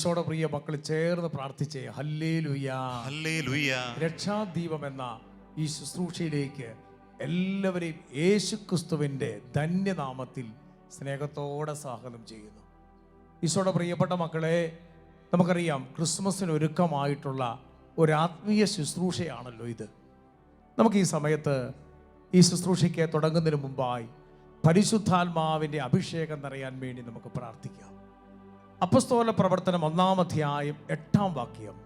ഈശോയുടെ പ്രിയ മക്കൾ ചേർന്ന് പ്രാർത്ഥിച്ചേ. Hallelujah, hallelujah. രക്ഷാദീപം എന്ന ഈ ശുശ്രൂഷയിലേക്ക് എല്ലാവരെയും യേശുക്രിസ്തുവിൻ്റെ ധന്യനാമത്തിൽ സ്നേഹത്തോടെ സ്വാഗതം ചെയ്യുന്നു. ഈശോയുടെ പ്രിയപ്പെട്ട മക്കളെ, നമുക്കറിയാം ക്രിസ്മസിന് ഒരുക്കമായിട്ടുള്ള ഒരാത്മീയ ശുശ്രൂഷയാണല്ലോ ഇത്. നമുക്ക് ഈ സമയത്ത് ഈ ശുശ്രൂഷയ്ക്ക് തുടങ്ങുന്നതിന് മുമ്പായി പരിശുദ്ധാത്മാവിൻ്റെ അഭിഷേകം നിറയാൻ വേണ്ടി നമുക്ക് പ്രാർത്ഥിക്കാം. അപ്പസ്തോല പ്രവർത്തനം 1-ാം അധ്യായം 8-ാം വാക്യം,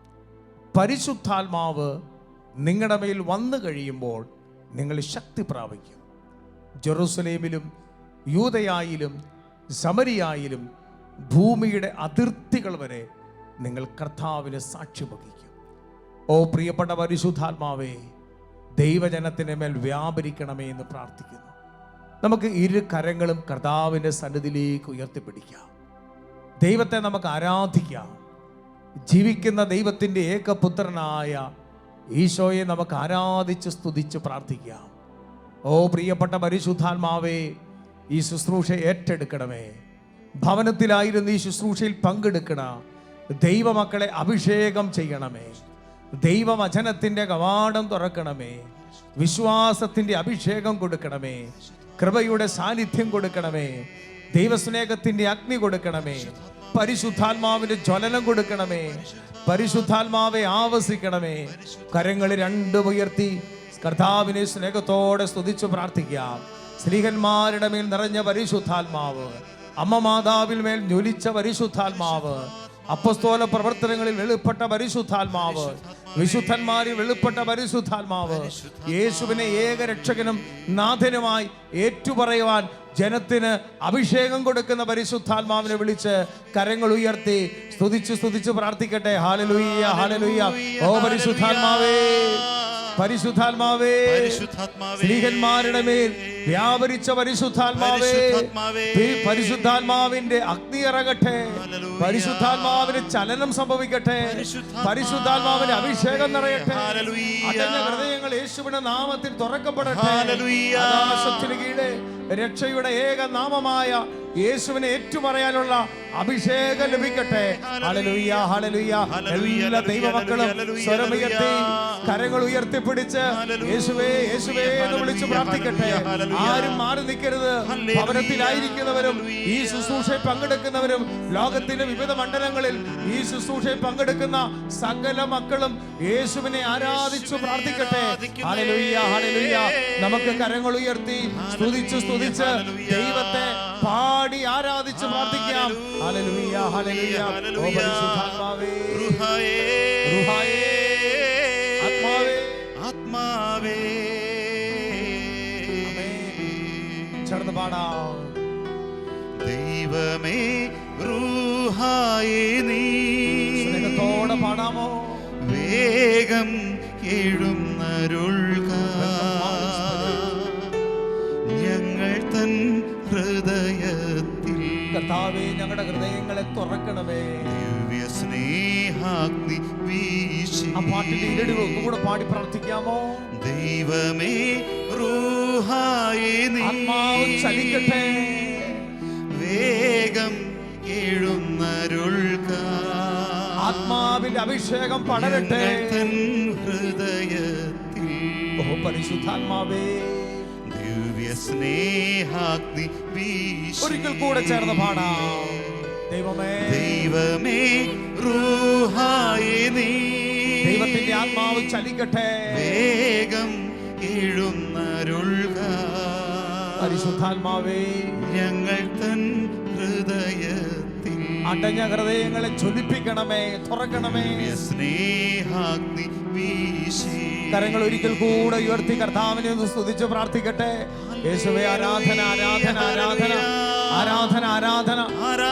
പരിശുദ്ധാത്മാവ് നിങ്ങളുടെ മേൽ വന്നു കഴിയുമ്പോൾ നിങ്ങൾ ശക്തി പ്രാപിക്കും. ജെറുസലേമിലും യൂദയായിലും സമരിയായിലും ഭൂമിയുടെ അതിർത്തികൾ വരെ നിങ്ങൾ കർത്താവിന് സാക്ഷ്യം വഹിക്കും. ഓ പ്രിയപ്പെട്ട പരിശുദ്ധാത്മാവേ, ദൈവജനത്തിൻ്റെ മേൽ വ്യാപരിക്കണമേ എന്ന് പ്രാർത്ഥിക്കുന്നു. നമുക്ക് ഇരു കരങ്ങളും കർത്താവിൻ്റെ സന്നിധിയിലേക്ക് ഉയർത്തിപ്പിടിക്കാം. ദൈവത്തെ നമുക്ക് ആരാധിക്കാം. ജീവിക്കുന്ന ദൈവത്തിൻ്റെ ഏകപുത്രനായ ഈശോയെ നമുക്ക് ആരാധിച്ച് സ്തുതിച്ച് പ്രാർത്ഥിക്കാം. ഓ പ്രിയപ്പെട്ട പരിശുദ്ധാത്മാവേ, ഈ ശുശ്രൂഷ ഏറ്റെടുക്കണമേ. ഭവനത്തിലായിരുന്നു ഈ ശുശ്രൂഷയിൽ പങ്കെടുക്കണ ദൈവമക്കളെ അഭിഷേകം ചെയ്യണമേ. ദൈവവചനത്തിൻ്റെ കവാടം തുറക്കണമേ. വിശ്വാസത്തിൻ്റെ അഭിഷേകം കൊടുക്കണമേ. കൃപയുടെ സാന്നിധ്യം കൊടുക്കണമേ. ദൈവസ്നേഹത്തിൻ്റെ അഗ്നി കൊടുക്കണമേ. പരിശുദ്ധാത്മാവിൻ്റെ ജ്വലനം കൊടുക്കണമേ. പരിശുദ്ധാത്മാവെ ആവസിക്കണമേ. കരങ്ങൾ രണ്ടും ഉയർത്തി കർത്താവിനെ സ്നേഹത്തോടെ സ്തുതിച്ച് പ്രാർത്ഥിക്കാം. സ്ത്രീഹന്മാരുടെ മേൽ നിറഞ്ഞ പരിശുദ്ധാത്മാവ്, അമ്മ മാതാവിൽ മേൽ ജ്വലിച്ച പരിശുദ്ധാത്മാവ്, അപ്പസ്തോല പ്രവർത്തനങ്ങളിൽ വെളിപ്പെട്ട പരിശുദ്ധാത്മാവ്, വിശുദ്ധന്മാരിൽ വെളിപ്പെട്ട പരിശുദ്ധാത്മാവ്, യേശുവിനെ ഏകരക്ഷകനും നാഥനുമായി ഏറ്റുപറയുവാൻ ജനത്തിന് അഭിഷേകം കൊടുക്കുന്ന പരിശുദ്ധാത്മാവിനെ വിളിച്ച് കരങ്ങൾ ഉയർത്തി സ്തുതിച്ച് പ്രാർത്ഥിക്കട്ടെ. ഹല്ലേലൂയ, ഹല്ലേലൂയ. ഓ പരിശുദ്ധാത്മാവേ, പരിശുദ്ധാത്മാവേ, സ്ത്രീഹന്മാരുടെ മേൽ വ്യാപരിച്ച പരിശുദ്ധാത്മാവേ, പരിശുദ്ധാത്മാവിന്റെ അഗ്നി ഇറങ്ങട്ടെ. പരിശുദ്ധാത്മാവിന് ചലനം സംഭവിക്കട്ടെ. പരിശുദ്ധാത്മാവിന്റെ അഭിഷേകം നിറയട്ടെ. അടഞ്ഞ ഹൃദയങ്ങൾ യേശുവിന്റെ നാമത്തിൽ തുറക്കപ്പെടട്ടെ. ആകാശത്തിന് കീഴെ രക്ഷയുടെ ഏക നാമമായ യേശുവിനെ ഏറ്റുപറയാനുള്ള അഭിഷേകം ലഭിക്കട്ടെ. Hallelujah, hallelujah. എല്ലാ ദൈവമക്കളും സ്വരമുയർത്തി കരങ്ങൾ ഉയർത്തിപ്പിടിച്ച് യേശുവേ, യേശുവേ എന്ന് വിളിച്ച് പ്രാർത്ഥിക്കട്ടെ. ആരും മാറി നിൽക്കരുത്. ഭവനത്തിലായിരിക്കുന്നവരും ഈ ശുശ്രൂഷയിൽ പങ്കെടുക്കുന്നവരും ലോകത്തിന്റെ വിവിധ മണ്ഡലങ്ങളിൽ ഈ ശുശ്രൂഷയിൽ പങ്കെടുക്കുന്ന സകല മക്കളും യേശുവിനെ ആരാധിച്ചു പ്രാർത്ഥിക്കട്ടെ. Hallelujah, hallelujah. നമുക്ക് കരങ്ങൾ ഉയർത്തി സ്തുതിച്ച് ദൈവത്തെ പാടി ആരാധിച്ച് പ്രാർത്ഥിക്കാം. ഹല്ലേലൂയ, ഹല്ലേലൂയ. ഓ പരിശുദ്ധാത്മാവേ, റുഹായേ, ആത്മാവേ, ആത്മാവേ, ചേർന്ന് പാടാം. ദൈവമേ റൂഹായേ, നീ സ്നേഹത്തോടെ പാടാമോ? വേഗം എഴുന്നരുൾക ഞങ്ങൾ തൻ ഹൃദയത്തിൽ. കർത്താവേ, ഞങ്ങളുടെ ഹൃദയങ്ങളെ തുറക്കണമേ. ദിവ്യ സ്നേഹാഗ്നി വീശി. ആ പാട്ടിന്റെ ഇരടി ഒന്നുകൂടെ പാടി പ്രാർത്ഥിക്കാമോ? ദൈവമേ റൂഹായേ, നീ ആത്മാവ് ചലിക്കട്ടെ. വേഗം എഴുന്നരുൾക ആത്മാവിന്റെ അഭിഷേകം പടരട്ടെ. തൻ ഹൃദയത്തിൽ. ഓ പരിശുദ്ധാത്മാവേ, ദിവ്യ സ്നേഹാഗ്നി വീശി. ഒരിക്കൽ കൂടെ ചേർന്ന് പാടാം. ദൈവമേ, ദൈവമേ റൂഹായേ, നീ ദൈവത്തിന്റെ ആത്മാവ് ചലിക്കട്ടെ. വേഗം എഴുന്നരുൾക പരിശുദ്ധാത്മാവേ, ഞങ്ങൾ തൻ ഹൃദയത്തിൽ. അടഞ്ഞ ഹൃദയങ്ങളെ ജ്വലിപ്പിക്കണമേ, തുറക്കണമേ. സ്നേഹാഗ്നി വീശി. കരങ്ങൾ ഒരിക്കൽ കൂടെ ഉയർത്തി കർത്താവിനെ ഒന്ന് സ്തുതിച്ച് പ്രാർത്ഥിക്കട്ടെ. യേശുവേ, ആരാധന, ആരാധന, ആരാധന, ആരാധന, ആരാധന.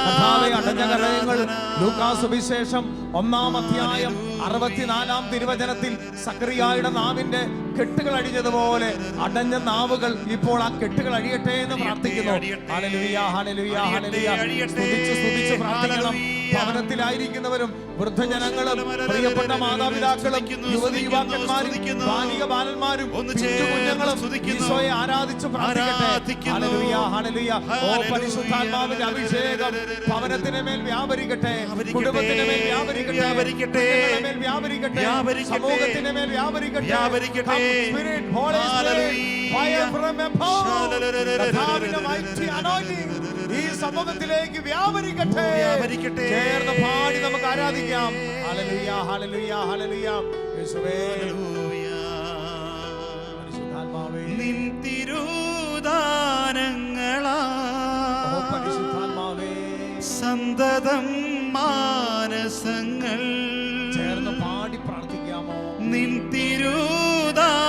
കർത്താവേ, അടഞ്ഞ ഹൃദയങ്ങൾ ലൂക്കാസ് സുവിശേഷം 1-ാം അധ്യായം 64-ാം തിരുവചനത്തിൽ സക്കറിയായുടെ നാവിന്റെ കെട്ടുകൾ അഴിഞ്ഞതുപോലെ അടഞ്ഞ നാവുകൾ ഇപ്പോൾ ആ കെട്ടുകൾ അഴിയട്ടെ എന്ന് പ്രാർത്ഥിക്കുന്നു. ഹല്ലേലൂയ, ഹല്ലേലൂയ, ഹല്ലേലൂയ. സ്തുതിച്ച് പ്രാർത്ഥിക്കണം. ഭവനത്തിലായിരിക്കുന്നവരും വൃദ്ധജനങ്ങളും പ്രിയപ്പെട്ട മാതാപിതാക്കളും യുവതി യുവാക്കന്മാരും ബാലിക ബാലന്മാരും കുഞ്ഞുങ്ങളും ഈശോയെ ആരാധിച്ച് പ്രാർത്ഥിക്കട്ടെ. ഹല്ലേലൂയ, ഹല്ലേലൂയ. ഓ പരിശുദ്ധാത്മാവിന്റെ അഭിഷേകം ഭവനത്തിന് മേൽ വ്യാപരിക്കട്ടെ, കുടുംബത്തിന് മേൽ വ്യാപരിക്കട്ടെ, മേൽ വ്യാപരിക്കട്ടെ, സമൂഹത്തിന് മേൽ വ്യാപരിക്കട്ടെ. Spirit, Holy Spirit, fire from above, കർത്താവിന്റെ mighty anointing ഈ സമൂഹത്തിലേക്ക് വ്യാപരിക്കട്ടെ. ചേർന്ന് പാടി നമുക്ക് ആരാധിക്കാം. ഹല്ലേലൂയ, ഹല്ലേലൂയ, ഹല്ലേലൂയ. യേശുവേ, പരിശുദ്ധാത്മാവേ, നിൻ തിരുദാനങ്ങളാ പരിശുദ്ധാത്മാവേ, സന്തതം മാനസങ്ങൾ ചേർന്ന് പാടി പ്രാർത്ഥിക്കാമോ? നിൻ തിരുദാനങ്ങളാ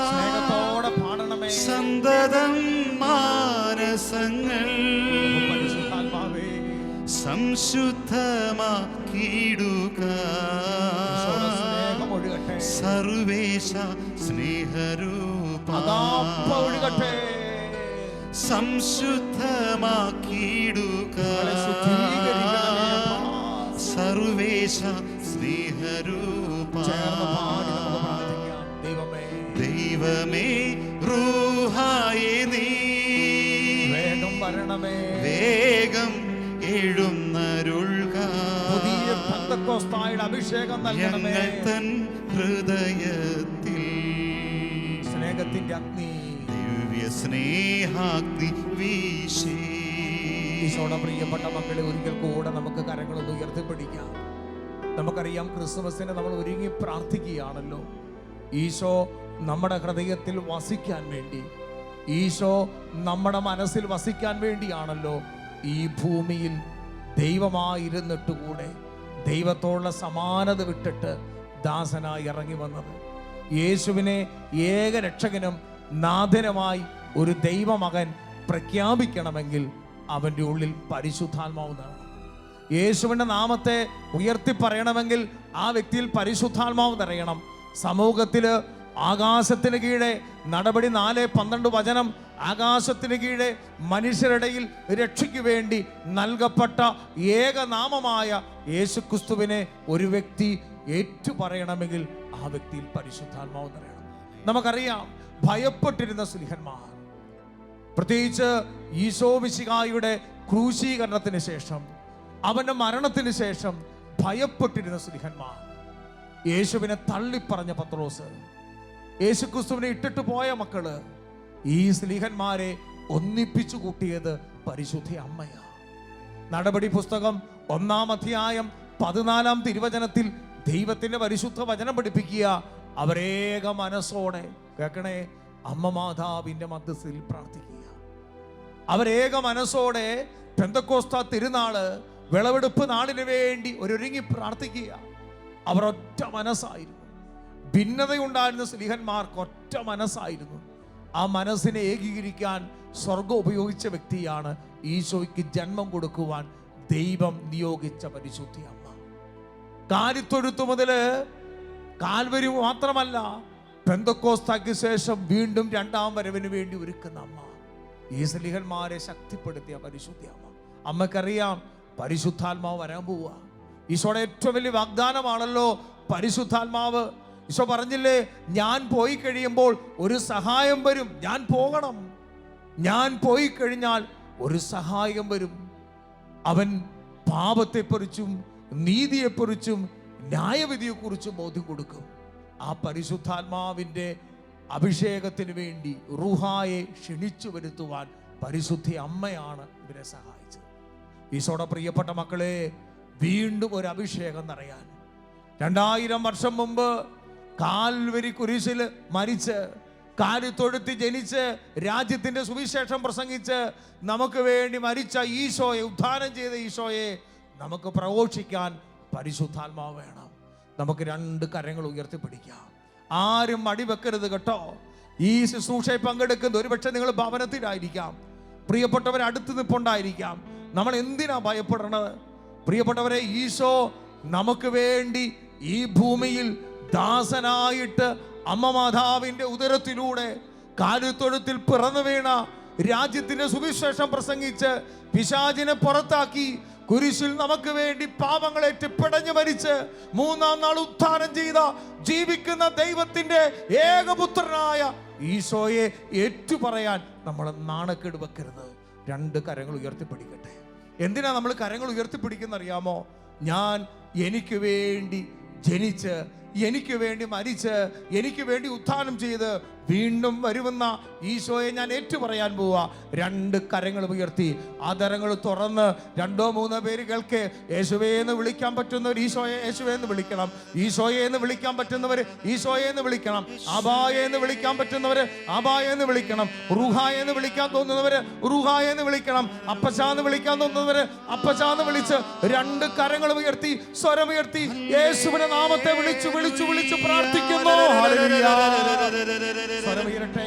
സ്നേഹത്തോടെ പാടണമേ. സന്തതം മാനസങ്ങൾ പരിശുദ്ധാത്മാവേ, സംശുദ്ധമാക്കിയിടുക സ്നേഹമൊഴുകട്ടെ, സർവേശ സ്നേഹരൂപ ഒഴുകട്ടെ, സംശുദ്ധമാക്കിയിടുക സർവേശ സ്നേഹരൂപ. ദൈവമേ റൂഹായേ നീ വേഗം വരണമേ, വേഗം എഴുന്നരുൾക, പുതിയ പെന്തക്കോസ്തായുടെ അഭിഷേകം നൽകണമേ. ഞങ്ങൾ തൻ ഹൃദയത്തിൽ സ്നേഹത്തിന്റെ അഗ്നി, ദിവ്യ സ്നേഹാഗ്നി വീശി. ഈശോയുടെ പ്രിയപ്പെട്ട മക്കളെ, ഒരിക്കൽ കൂടെ നമുക്ക് കരങ്ങളൊന്ന് ഉയർത്തിപ്പിടിക്കാം. നമുക്കറിയാം, ക്രിസ്മസിന് നമ്മൾ ഒരുങ്ങി പ്രാർത്ഥിക്കുകയാണല്ലോ. ഈശോ നമ്മുടെ ഹൃദയത്തിൽ വസിക്കാൻ വേണ്ടി, ഈശോ നമ്മുടെ മനസ്സിൽ വസിക്കാൻ വേണ്ടിയാണല്ലോ ഈ ഭൂമിയിൽ ദൈവമായിരുന്നിട്ട് കൂടെ ദൈവത്തോടുള്ള സമാനത വിട്ടിട്ട് ദാസനായി ഇറങ്ങി വന്നത്. യേശുവിനെ ഏകരക്ഷകനും നാഥനുമായി ഒരു ദൈവമകൻ പ്രഖ്യാപിക്കണമെങ്കിൽ അവൻ്റെ ഉള്ളിൽ പരിശുദ്ധാത്മാവ് നിറയണം. യേശുവിൻ്റെ നാമത്തെ ഉയർത്തി പറയണമെങ്കിൽ ആ വ്യക്തിയിൽ പരിശുദ്ധാത്മാവ് നിറയണം. സമൂഹത്തിൽ ആകാശത്തിന് കീഴെ നടപടി 4:12 വചനം, ആകാശത്തിന് കീഴെ മനുഷ്യരുടെയിൽ രക്ഷയ്ക്ക് വേണ്ടി നൽകപ്പെട്ട ഏകനാമമായ യേശുക്രിസ്തുവിനെ ഒരു വ്യക്തി ഏറ്റുപറയണമെങ്കിൽ ആ വ്യക്തിയിൽ പരിശുദ്ധാത്മാവ് നിറയണം. നമുക്കറിയാം, ഭയപ്പെട്ടിരുന്ന സ്ലീഹന്മാർ, പ്രത്യേകിച്ച് ഈശോ മിശിഹായുടെ ക്രൂശീകരണത്തിന് ശേഷം, അവന്റെ മരണത്തിന് ശേഷം ഭയപ്പെട്ടിരുന്ന സ്ലീഹന്മാർ, യേശുവിനെ തള്ളിപ്പറഞ്ഞ പത്രോസ്, യേശുക്രിസ്തുവിനെ ഇട്ടിട്ട് പോയ മക്കള്, ഈ സ്ലീഹന്മാരെ ഒന്നിപ്പിച്ചു കൂട്ടിയത് പരിശുദ്ധ അമ്മയാ. നടപടി പുസ്തകം 1-ാം അധ്യായം 14-ാം തിരുവചനത്തിൽ ദൈവത്തിന്റെ പരിശുദ്ധ വചനം പഠിപ്പിക്കുക, അവരേക മനസ്സോടെ, കേൾക്കണേ, അമ്മ മാതാവിന്റെ മധ്യസ്ഥയിൽ പ്രാർത്ഥിക്കുക. അവരേക മനസ്സോടെ പെന്തക്കോസ്ത തിരുനാള്, വിളവെടുപ്പ് നാളിന് വേണ്ടി ഒരുങ്ങി പ്രാർത്ഥിക്കുക. അവർ ഒറ്റ മനസ്സായിരുന്നു. ഭിന്നതയുണ്ടായിരുന്ന സ്ലീഹന്മാർക്ക് ഒറ്റ മനസ്സായിരുന്നു. ആ മനസ്സിനെ ഏകീകരിക്കാൻ സ്വർഗം ഉപയോഗിച്ച വ്യക്തിയാണ് ഈശോയ്ക്ക് ജന്മം കൊടുക്കുവാൻ ദൈവം നിയോഗിച്ച പരിശുദ്ധ അമ്മ. കാലിത്തൊഴുത്ത് മുതല് കാൽവരി മാത്രമല്ല, പെന്തക്കോസ്താക്ക് ശേഷം വീണ്ടും 2-ാം വരവിന് വേണ്ടി ഒരുക്കുന്ന അമ്മ, ഈ സ്ലീഹന്മാരെ ശക്തിപ്പെടുത്തിയ പരിശുദ്ധ അമ്മ. അമ്മക്കറിയാം പരിശുദ്ധാത്മാവ് വരാൻ പോവുക. ഈശോയുടെ ഏറ്റവും വലിയ വാഗ്ദാനമാണല്ലോ പരിശുദ്ധാത്മാവ്. ഈശോ പറഞ്ഞില്ലേ, ഞാൻ പോയി കഴിയുമ്പോൾ ഒരു സഹായം വരും. ഞാൻ പോകണം, ഞാൻ പോയി കഴിഞ്ഞാൽ ഒരു സഹായം വരും. അവൻ പാപത്തെക്കുറിച്ചും നീതിയെക്കുറിച്ചും ന്യായവിധിയെക്കുറിച്ചും ബോധ്യം കൊടുക്കും. ആ പരിശുദ്ധാത്മാവിൻ്റെ അഭിഷേകത്തിന് വേണ്ടി റൂഹായെ ക്ഷണിച്ചു വരുത്തുവാൻ പരിശുദ്ധ അമ്മയാണ് ഇവരെ സഹായിച്ചത്. ഈശോയുടെ പ്രിയപ്പെട്ട മക്കളെ, വീണ്ടും ഒരു അഭിഷേകം നിറയാൻ 2000 വർഷം മുമ്പ് കാൽവരി കുരിശിൽ മരിച്ച്, കാലിത്തൊഴുത്തി ജനിച്ച്, രാജ്യത്തിന്റെ സുവിശേഷം പ്രസംഗിച്ച് നമുക്ക് വേണ്ടി മരിച്ച ഈശോയെ, ഉദ്ധാനം ചെയ്ത ഈശോയെ നമുക്ക് പ്രഘോഷിക്കാൻ പരിശുദ്ധാത്മാവ് വേണം. നമുക്ക് 2 കരങ്ങൾ ഉയർത്തിപ്പിടിക്കാം. ആരും മടിവെക്കരുത് കേട്ടോ. ഈ ശുശ്രൂഷയിൽ പങ്കെടുക്കുന്ന ഒരുപക്ഷെ നിങ്ങൾ ഭവനത്തിലായിരിക്കാം, പ്രിയപ്പെട്ടവർ അടുത്ത് നിൽപ്പുണ്ടായിരിക്കാം. നമ്മൾ എന്തിനാ ഭയപ്പെടേണ്ടത്? പ്രിയപ്പെട്ടവരെ, ഈശോ നമുക്ക് വേണ്ടി ഈ ഭൂമിയിൽ ദാസനായിട്ട് അമ്മ മാതാവിൻ്റെ ഉദരത്തിലൂടെ കാലിത്തൊഴുത്തിൽ പിറന്നു വീണ രാജ്യത്തിന്റെ സുവിശേഷം പ്രസംഗിച്ച് പിശാചിനെ പുറത്താക്കി കുരിശിൽ നമുക്ക് വേണ്ടി പാപങ്ങളേറ്റ് പിടഞ്ഞു മരിച്ച് മൂന്നാം നാൾ ഉത്ഥാനം ചെയ്ത ജീവിക്കുന്ന ദൈവത്തിന്റെ ഏകപുത്രനായ ഈശോയെ ഏറ്റുപറയാൻ നമ്മൾ നാണക്കേട് വെക്കരുത്. രണ്ട് കരങ്ങൾ ഉയർത്തിപ്പിടിക്കട്ടെ. എന്തിനാ നമ്മൾ കരങ്ങൾ ഉയർത്തിപ്പിടിക്കുന്ന അറിയാമോ? ഞാൻ എനിക്ക് വേണ്ടി ജനിച്ച്, എനിക്ക് വേണ്ടി മരിച്ച്, എനിക്ക് വേണ്ടി ഉത്ഥാനം ചെയ്ത് വീണ്ടും വരുമെന്ന ഈശോയെ ഞാൻ ഏറ്റുപറയാൻ പോവാ. രണ്ട് കരങ്ങൾ ഉയർത്തി ആദരങ്ങൾ തുറന്ന് 2-3 പേര് കേൾക്കെ യേശുവേ എന്ന് വിളിക്കാൻ പറ്റുന്നവർ ഈശോയെ യേശുവേ എന്ന് വിളിക്കണം. ഈശോയെ എന്ന് വിളിക്കാൻ പറ്റുന്നവർ ഈശോയെ എന്ന് വിളിക്കണം. അബായെ എന്ന് വിളിക്കാൻ പറ്റുന്നവർ അബായെ എന്ന് വിളിക്കണം. റുഹായെ എന്ന് വിളിക്കാൻ തോന്നുന്നവർ റുഹായെ എന്ന് വിളിക്കണം. അപ്പച്ചാന്ന് വിളിക്കാൻ തോന്നുന്നവർ അപ്പച്ചാന്ന് വിളിച്ച് രണ്ട് കരങ്ങൾ ഉയർത്തി സ്വരമുയർത്തി യേശുവിന്റെ നാമത്തെ വിളിച്ചു വിളിച്ചു വിളിച്ചു പ്രാർത്ഥിക്കുന്നു. സ്വരമുയരട്ടെ.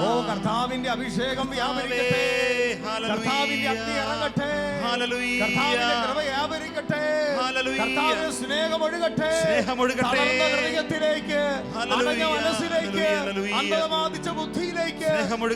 ഓ കർത്താവിന്റെ അഭിഷേകം വ്യാപരിക്കട്ടെ. കർത്താവിന്റെ അഗ്നി ഇറങ്ങട്ടെ. കർത്താവിന്റെ കൃപ വ്യാപരിക്കട്ടെ. കർത്താവിന്റെ സ്നേഹം ഒഴുകട്ടെ. തളർന്ന ഹൃദയത്തിലേക്ക്, അടഞ്ഞ മനസ്സിലേക്ക്, അന്ധത ബാധിച്ച ബുദ്ധിയിലേക്ക്,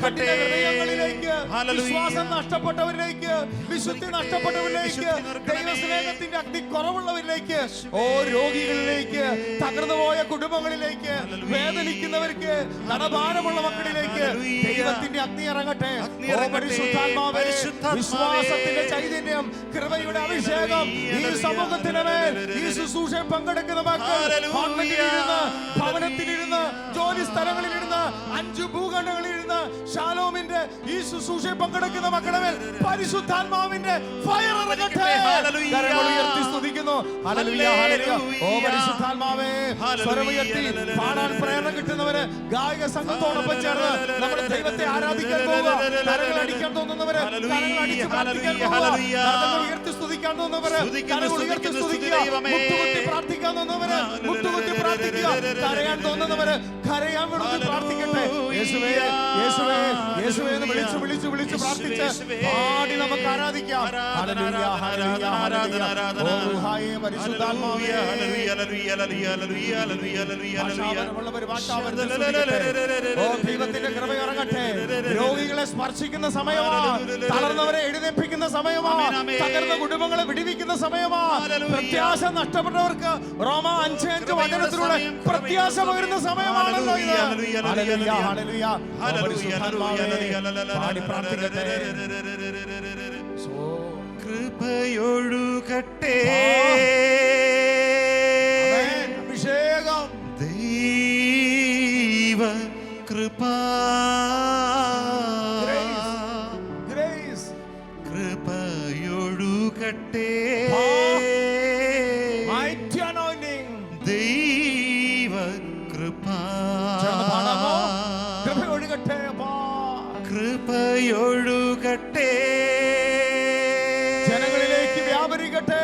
കഠിന ഹൃദയങ്ങളിലേക്ക്, വിശ്വാസം നഷ്ടപ്പെട്ടവരിലേക്ക്, വിശുദ്ധി നഷ്ടപ്പെട്ടവരിലേക്ക്, ദൈവസ്നേഹത്തിന്റെ അഗ്നി കുറവുള്ളവരിലേക്ക്, ഓ രോഗികളിലേക്ക്, തകർന്നുപോയ കുടുംബങ്ങളിലേക്ക്, വേദനിക്കുന്നവർക്ക്, കടഭാരമുള്ള മക്കളിലേക്ക് ദൈവത്തിന്റെ അഗ്നി ഇറങ്ങട്ടെ. ഓ പരിശുദ്ധാത്മാവേ, വിശ്വാസത്തിന്റെ ചൈതന്യം, കൃപയുടെ അഭിഷേകം ഈ സമൂഹത്തിന് മേൽ, ഈ ശുശ്രൂഷയിൽ പങ്കെടുക്കുന്ന മക്കൾ ഗവൺമെന്റിലിരുന്ന്, ഭവനത്തിലിരുന്ന്, ജോലി സ്ഥലങ്ങളിലിരുന്ന്, 5 ഭൂഖണ്ഡങ്ങളിലിരുന്ന് ഷാലോമിന്റെ ഈ ശുശ്രൂഷയിൽ പങ്കെടുക്കുന്ന മക്കളുടെ മേൽ പരിശുദ്ധാത്മാവിന്റെ ഫയർ ഇറങ്ങട്ടെ. കരങ്ങൾ ഉയർത്തി സ്തുതിക്കുന്നു. ഹല്ലേലൂയ, ഹല്ലേലൂയ. ഓ പരിശുദ്ധാത്മാവേ, സ്വരമുയർത്തി പാടാൻ പ്രേരണ കിട്ടുന്നവര് ഗായക സംഘത്തോടൊപ്പം ചേർന്ന് നമ്മുടെ ദൈവത്തെ ആരാധിക്കാൻ പോവുക. കരങ്ങൾ അടിക്കാൻ തോന്നുന്നവര് കരങ്ങൾ അടിച്ച് പ്രാർത്ഥിക്കാൻ പോവുക. കരങ്ങൾ ഉയർത്തി സ്തുതിക്കാൻ തോന്നുന്നവര് കരങ്ങൾ ഉയർത്തി സ്തുതിക്കുക. മുട്ടുകുത്തി പ്രാർത്ഥിക്കാൻ തോന്നുന്നവര് മുട്ടുകുത്തി പ്രാർത്ഥിക്കുക. കരയാൻ തോന്നുന്നവര് കരയാൻ വിടുന്ന് പ്രാർത്ഥിക്കട്ടെ. യേശുവേ, യേശുവേ, യേശുവേ എന്ന് വിളിച്ചു വിളിച്ചു വിളിച്ചു പ്രാർത്ഥിച്ച് പാടി നമുക്ക് ആരാധിക്കാം. ഹല്ലേലൂയ, ഹല്ലേലൂയ, ഹല്ലേലൂയ. ഓ റുഹായേ, പരിശുദ്ധാത്മാവേ, ഓ ദൈവത്തിന്റെ കൃപ ഇറങ്ങട്ടെ. രോഗികളെ സ്പർശിക്കുന്ന സമയമാണ്. തളർന്നവരെ എഴുന്നേൽപ്പിക്കുന്ന സമയമാണ്. തകർന്ന കുടുംബങ്ങളെ വിടിവിക്കുന്ന സമയമാണ്. പ്രത്യാശ നഷ്ടപ്പെട്ടവർക്ക് റോമ 5:5 വചനത്തിലൂടെ പ്രത്യാശ പകരുന്ന സമയമാണല്ലോ ഇത്. Hallelujah, hallelujah. പാടി പ്രാർത്ഥിക്കട്ടെ. കൃപയൊഴുകട്ടെ. അഭിഷേകം ദൈവ കൃപ, ഗ്രേസ് കൃപയൊഴുകട്ടെ. mighty anointing. ദൈവ കൃപ, കൃപ ഒഴുകട്ടെ. കൃപയൊഴുകട്ടെ. ജനങ്ങളിലേക്ക് വ്യാപരിക്കട്ടെ.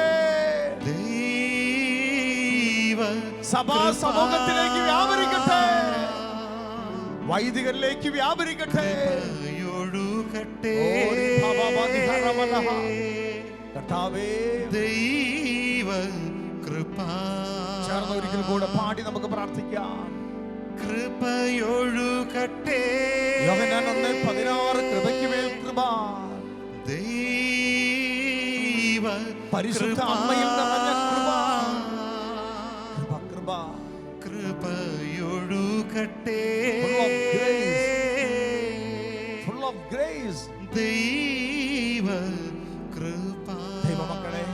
സഭാ സമൂഹത്തിലേക്ക് വ്യാപരിക്കട്ടെ. വൈദികരിലേക്ക് വ്യാപരിക്കട്ടെ. കർത്താവേ, ദൈവ കൃപ. ചേർന്ന് ഒരിക്കൽ കൂടെ പാടി നമുക്ക് പ്രാർത്ഥിക്കാം. കൃപയൊഴുകട്ടെ. യോഹന്നാൻ 1:16 കൃപയ്ക്ക് മേൽ കൃപ. ദൈവ പരിശുദ്ധ അമ്മയിൽ നിറഞ്ഞ കൃപ. കൃപ, കൃപയൊഴുകട്ടെ. full of grace. ദൈവ കൃപ. ദൈവമക്കളെ,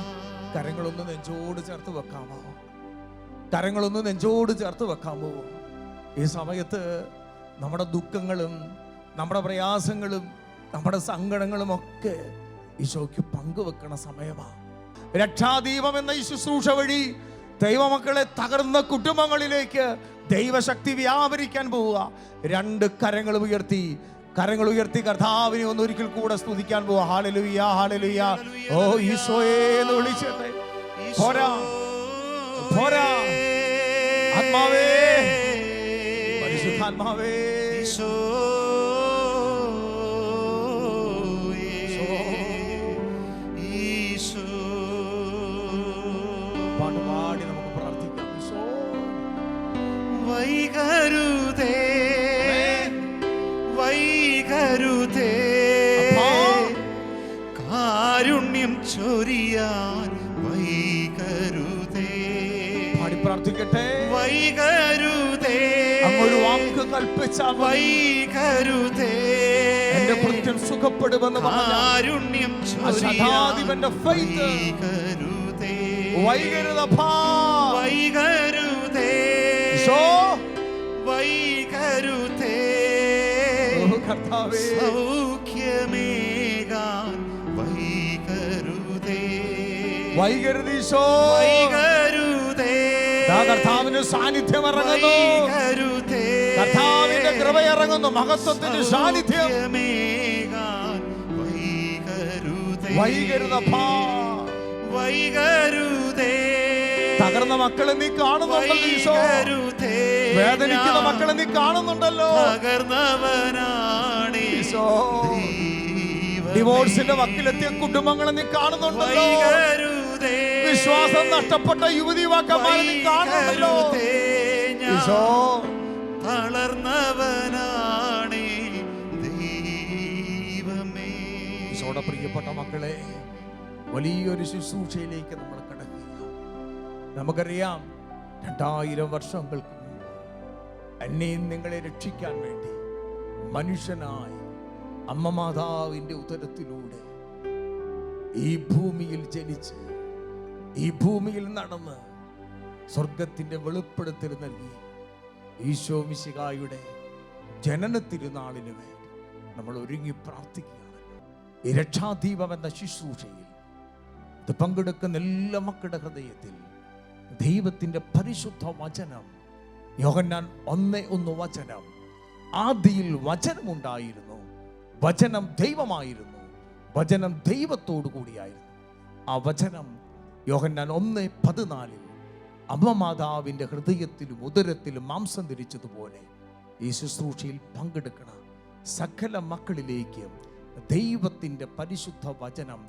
കരങ്ങളൊന്ന് നെഞ്ചോട് ചേർത്ത് വെക്കാമോ? കരങ്ങളൊന്ന് നെഞ്ചോട് ചേർത്ത് വെക്കാമോ? ഈ സമയത്ത് നമ്മുടെ ദുഃഖങ്ങളും നമ്മുടെ പ്രയാസങ്ങളും നമ്മുടെ സങ്കടങ്ങളും ഒക്കെ ഈശോയ്ക്ക് പങ്കുവെക്കണ സമയമാണ്. രക്ഷാദീപം എന്ന ഈ ശുശ്രൂഷ വഴി ദൈവമക്കളെ തകർന്ന കുടുംബങ്ങളിലേക്ക് ദൈവശക്തി വ്യാപരിക്കാൻ പോവുക. രണ്ട് കരങ്ങൾ ഉയർത്തി കർത്താവിനെ ഒന്ന് ഒരിക്കൽ കൂടെ സ്തുതിക്കാൻ പോവുക. ഹല്ലേലൂയ, ഹല്ലേലൂയ. ഓ ഈശോയെ എന്ന് വിളിച്ചേ. പോരാ, പോരാ. ആത്മാവേ, പരിശുദ്ധാത്മാവേ, പാട്ടുപാടി നമുക്ക് പ്രാർത്ഥിക്കാം. വൈകരുതേ, വൈകരുതേ പാടി പ്രാർത്ഥിക്കട്ടെ. വൈകരുതേ അങ്ങൊരു വാക്ക് കൽപ്പിച്ചാൽ വൈകരുതേ എന്റെ ഭൃത്യൻ സുഖപ്പെടുമെന്ന് കാരുണ്യം ശതാധിപന്റെ faith. വൈകരുതേ വൈകരുതപ്പാ. വൈകരുതേ ഈശോ. വൈകരുതേ കർത്താവേ സൗഖ്യമേകാൻ വൈകരുതേ വൈകരുത് ഈശോ. വൈകരുതേ കർത്താവിന്റെ സാന്നിധ്യം ഇറങ്ങുന്നു. കർത്താവിന്റെ കൃപ ഇറങ്ങുന്നു. മഹത്വത്തിന്റെ സാന്നിധ്യം. വൈകരുതപ്പാ. വൈകരുതേ തകർന്ന മക്കളെ നീ കാണുന്നുണ്ടല്ലോ ഈശോ. വേദനിക്കുന്ന മക്കളെ നീ കാണുന്നുണ്ടല്ലോ ഈശോ. ഡിവോഴ്സിന്റെ വക്കിലെത്തിയ കുടുംബങ്ങളെ നീ കാണുന്നുണ്ടല്ലോ. വിശ്വാസം നഷ്ടപ്പെട്ട യുവതി യുവാക്കന്മാരെ നീ കാണുന്നുണ്ടല്ലോ ഈശോ. തളർന്നവനാണേ ദൈവമേ. ഈശോയുടെ പ്രിയപ്പെട്ട മക്കളെ, വലിയൊരു ശുശ്രൂഷയിലേക്ക് നമ്മൾ കടക്കുക. നമുക്കറിയാം 2000 വർഷങ്ങൾക്ക് മുമ്പ് എന്നെയും നിങ്ങളെ രക്ഷിക്കാൻ വേണ്ടി മനുഷ്യനായി അമ്മ മാതാവിന്റെ ഉദരത്തിലൂടെ ഈ ഭൂമിയിൽ ജനിച്ച് ഈ ഭൂമിയിൽ നടന്ന് സ്വർഗത്തിന്റെ വെളിപ്പെടുത്തൽ നൽകി ഈശോ മിശിഹായുടെ ജനന തിരുനാളിന് വേണ്ടി നമ്മൾ ഒരുങ്ങി പ്രാർത്ഥിക്കുകയാണ്. ഈ രക്ഷാദീപം എന്ന ശുശ്രൂഷയിൽ ഇത് പങ്കെടുക്കുന്ന എല്ലാ മക്കളുടെ ഹൃദയത്തിൽ ദൈവത്തിന്റെ പരിശുദ്ധ വചനം, യോഹന്നാൻ 1:1 വചനം, ആദിയിൽ വചനമുണ്ടായിരുന്നു, വചനം ദൈവമായിരുന്നു, വചനം ദൈവത്തോടു കൂടിയായിരുന്നു. ആ വചനം യോഹന്നാൻ 1:14 അമ്മ മാതാവിന്റെ ഹൃദയത്തിലും ഉദരത്തിലും മാംസം ധരിച്ചതുപോലെ ഈ ശുശ്രൂഷയിൽ പങ്കെടുക്കണ സകല മക്കളിലേക്ക് ദൈവത്തിന്റെ പരിശുദ്ധ വചനം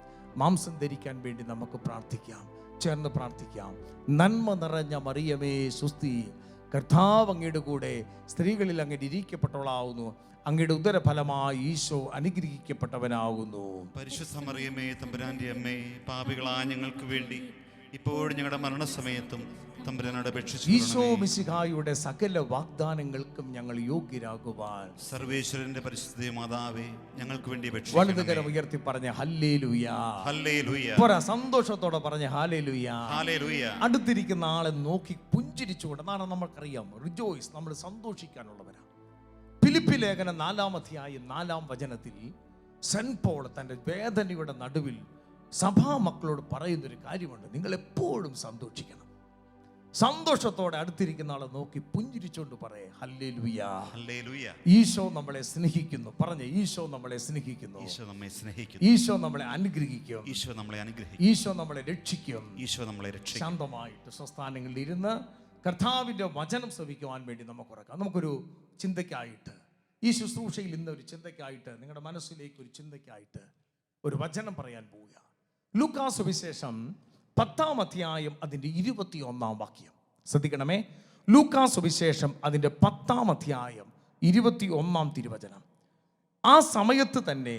മാംസം ധരിക്കാൻ വേണ്ടി നമുക്ക് പ്രാർത്ഥിക്കാം. ചേർന്ന് പ്രാർത്ഥിക്കാം. നന്മ നിറഞ്ഞ മറിയമേ സുസ്തി, കർത്താവ് അങ്ങയുടെ കൂടെ സ്ത്രീകളിൽ അങ്ങ് ഇരിക്കപ്പെട്ടവളാവുന്നു, അങ്ങയുടെ ഉദരഫലമായി ഈശോ അനുഗ്രഹിക്കപ്പെട്ടവനാകുന്നു. പരിശുദ്ധ മറിയമേ തമ്പുരാന്റെ അമ്മേ, പാപികളായ ഞങ്ങൾക്ക് വേണ്ടി ഇപ്പോഴും ഞങ്ങളുടെ മരണസമയത്തും തമ്പുരാനോട് അപേക്ഷിച്ചു ഈശോ മിശിഹായുടെ സകല വാഗ്ദാനങ്ങൾക്കും ഞങ്ങൾ യോഗ്യരാകുവാൻ സർവേശ്വരന്റെ പരിശുദ്ധ മാതാവേ ഞങ്ങൾക്ക് വേണ്ടി വലതുകരം ഉയർത്തി പറഞ്ഞ ഹല്ലേലൂയ. സന്തോഷത്തോടെ പറഞ്ഞ ഹല്ലേലൂയ. അടുത്തിരിക്കുന്ന ആളെ നോക്കി പുഞ്ചിരിച്ചുകൊണ്ട്, എന്നാണ് നമ്മൾക്കറിയാം റിജോയ്സ്, നമ്മൾ സന്തോഷിക്കാനുള്ളവരാണ്. ഫിലിപ്പി ലേഖനം 4-ാം അധ്യായം 4-ാം വചനത്തിൽ സെന്റ് പോൾ തന്റെ വേദനയുടെ നടുവിൽ സഭാ മക്കളോട് പറയുന്നൊരു കാര്യമുണ്ട്. നിങ്ങൾ എപ്പോഴും സന്തോഷിക്കണം. സന്തോഷത്തോടെ അടുത്തിരിക്കുന്ന ആളെ നോക്കി പുഞ്ചിരിച്ചോണ്ട് പറയേ ഹല്ലേലൂയ. ഈശോ നമ്മളെ സ്നേഹിക്കുന്നു. പറഞ്ഞ ഈശോ നമ്മളെ സ്നേഹിക്കുന്നു. ഈശോ നമ്മളെ അനുഗ്രഹിക്കും. ഈശോ നമ്മളെ രക്ഷിക്കും. ശാന്തമായിട്ട് സ്വസ്ഥാനങ്ങളിൽ ഇരുന്ന് കർത്താവിന്റെ വചനം ശ്രവിക്കുവാൻ വേണ്ടി നമുക്ക് ഉറക്കാം. നമുക്കൊരു ചിന്തയ്ക്കായിട്ട് ഈ ശുശ്രൂഷയിൽ ഇന്ന് ഒരു ചിന്തയ്ക്കായിട്ട്, നിങ്ങളുടെ മനസ്സിലേക്ക് ഒരു ചിന്തയ്ക്കായിട്ട് ഒരു വചനം പറയാൻ പോവുക. ലൂക്കാ സുവിശേഷം 10-ാം അധ്യായം അതിൻ്റെ 21-ാം വാക്യം ശ്രദ്ധിക്കണമേ. ലൂക്കാ സുവിശേഷം അതിൻ്റെ 10-ാം അധ്യായം 21-ാം തിരുവചനം. ആ സമയത്ത് തന്നെ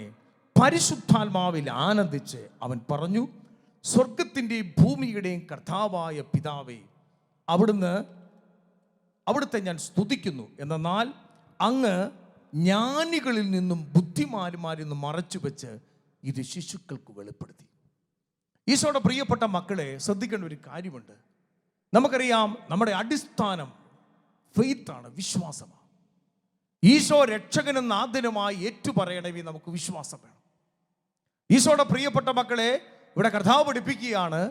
പരിശുദ്ധാത്മാവിൽ ആനന്ദിച്ച് അവൻ പറഞ്ഞു, സ്വർഗത്തിൻ്റെയും ഭൂമിയുടെയും കർത്താവായ പിതാവേ, അവിടുത്തെ ഞാൻ സ്തുതിക്കുന്നു. എന്നാൽ അങ്ങ് ജ്ഞാനികളിൽ നിന്നും ബുദ്ധിമാന്മാരിൽ നിന്നും മറച്ചു വെച്ച് ഇത് ശിശുക്കൾക്ക് വെളിപ്പെടുത്തി. ഈശോയുടെ പ്രിയപ്പെട്ട മക്കളെ, ശ്രദ്ധിക്കേണ്ട ഒരു കാര്യമുണ്ട്. നമുക്കറിയാം നമ്മുടെ അടിസ്ഥാനം ഫെയ്ത്താണ്, വിശ്വാസമാണ്. ഈശോ രക്ഷകനും നാഥനുമായി ഏറ്റുപറയണമെങ്കിൽ നമുക്ക് വിശ്വാസം വേണം. ഈശോയുടെ പ്രിയപ്പെട്ട മക്കളെ, ഇവിടെ കർത്താവ് പഠിപ്പിക്കുകയാണ്,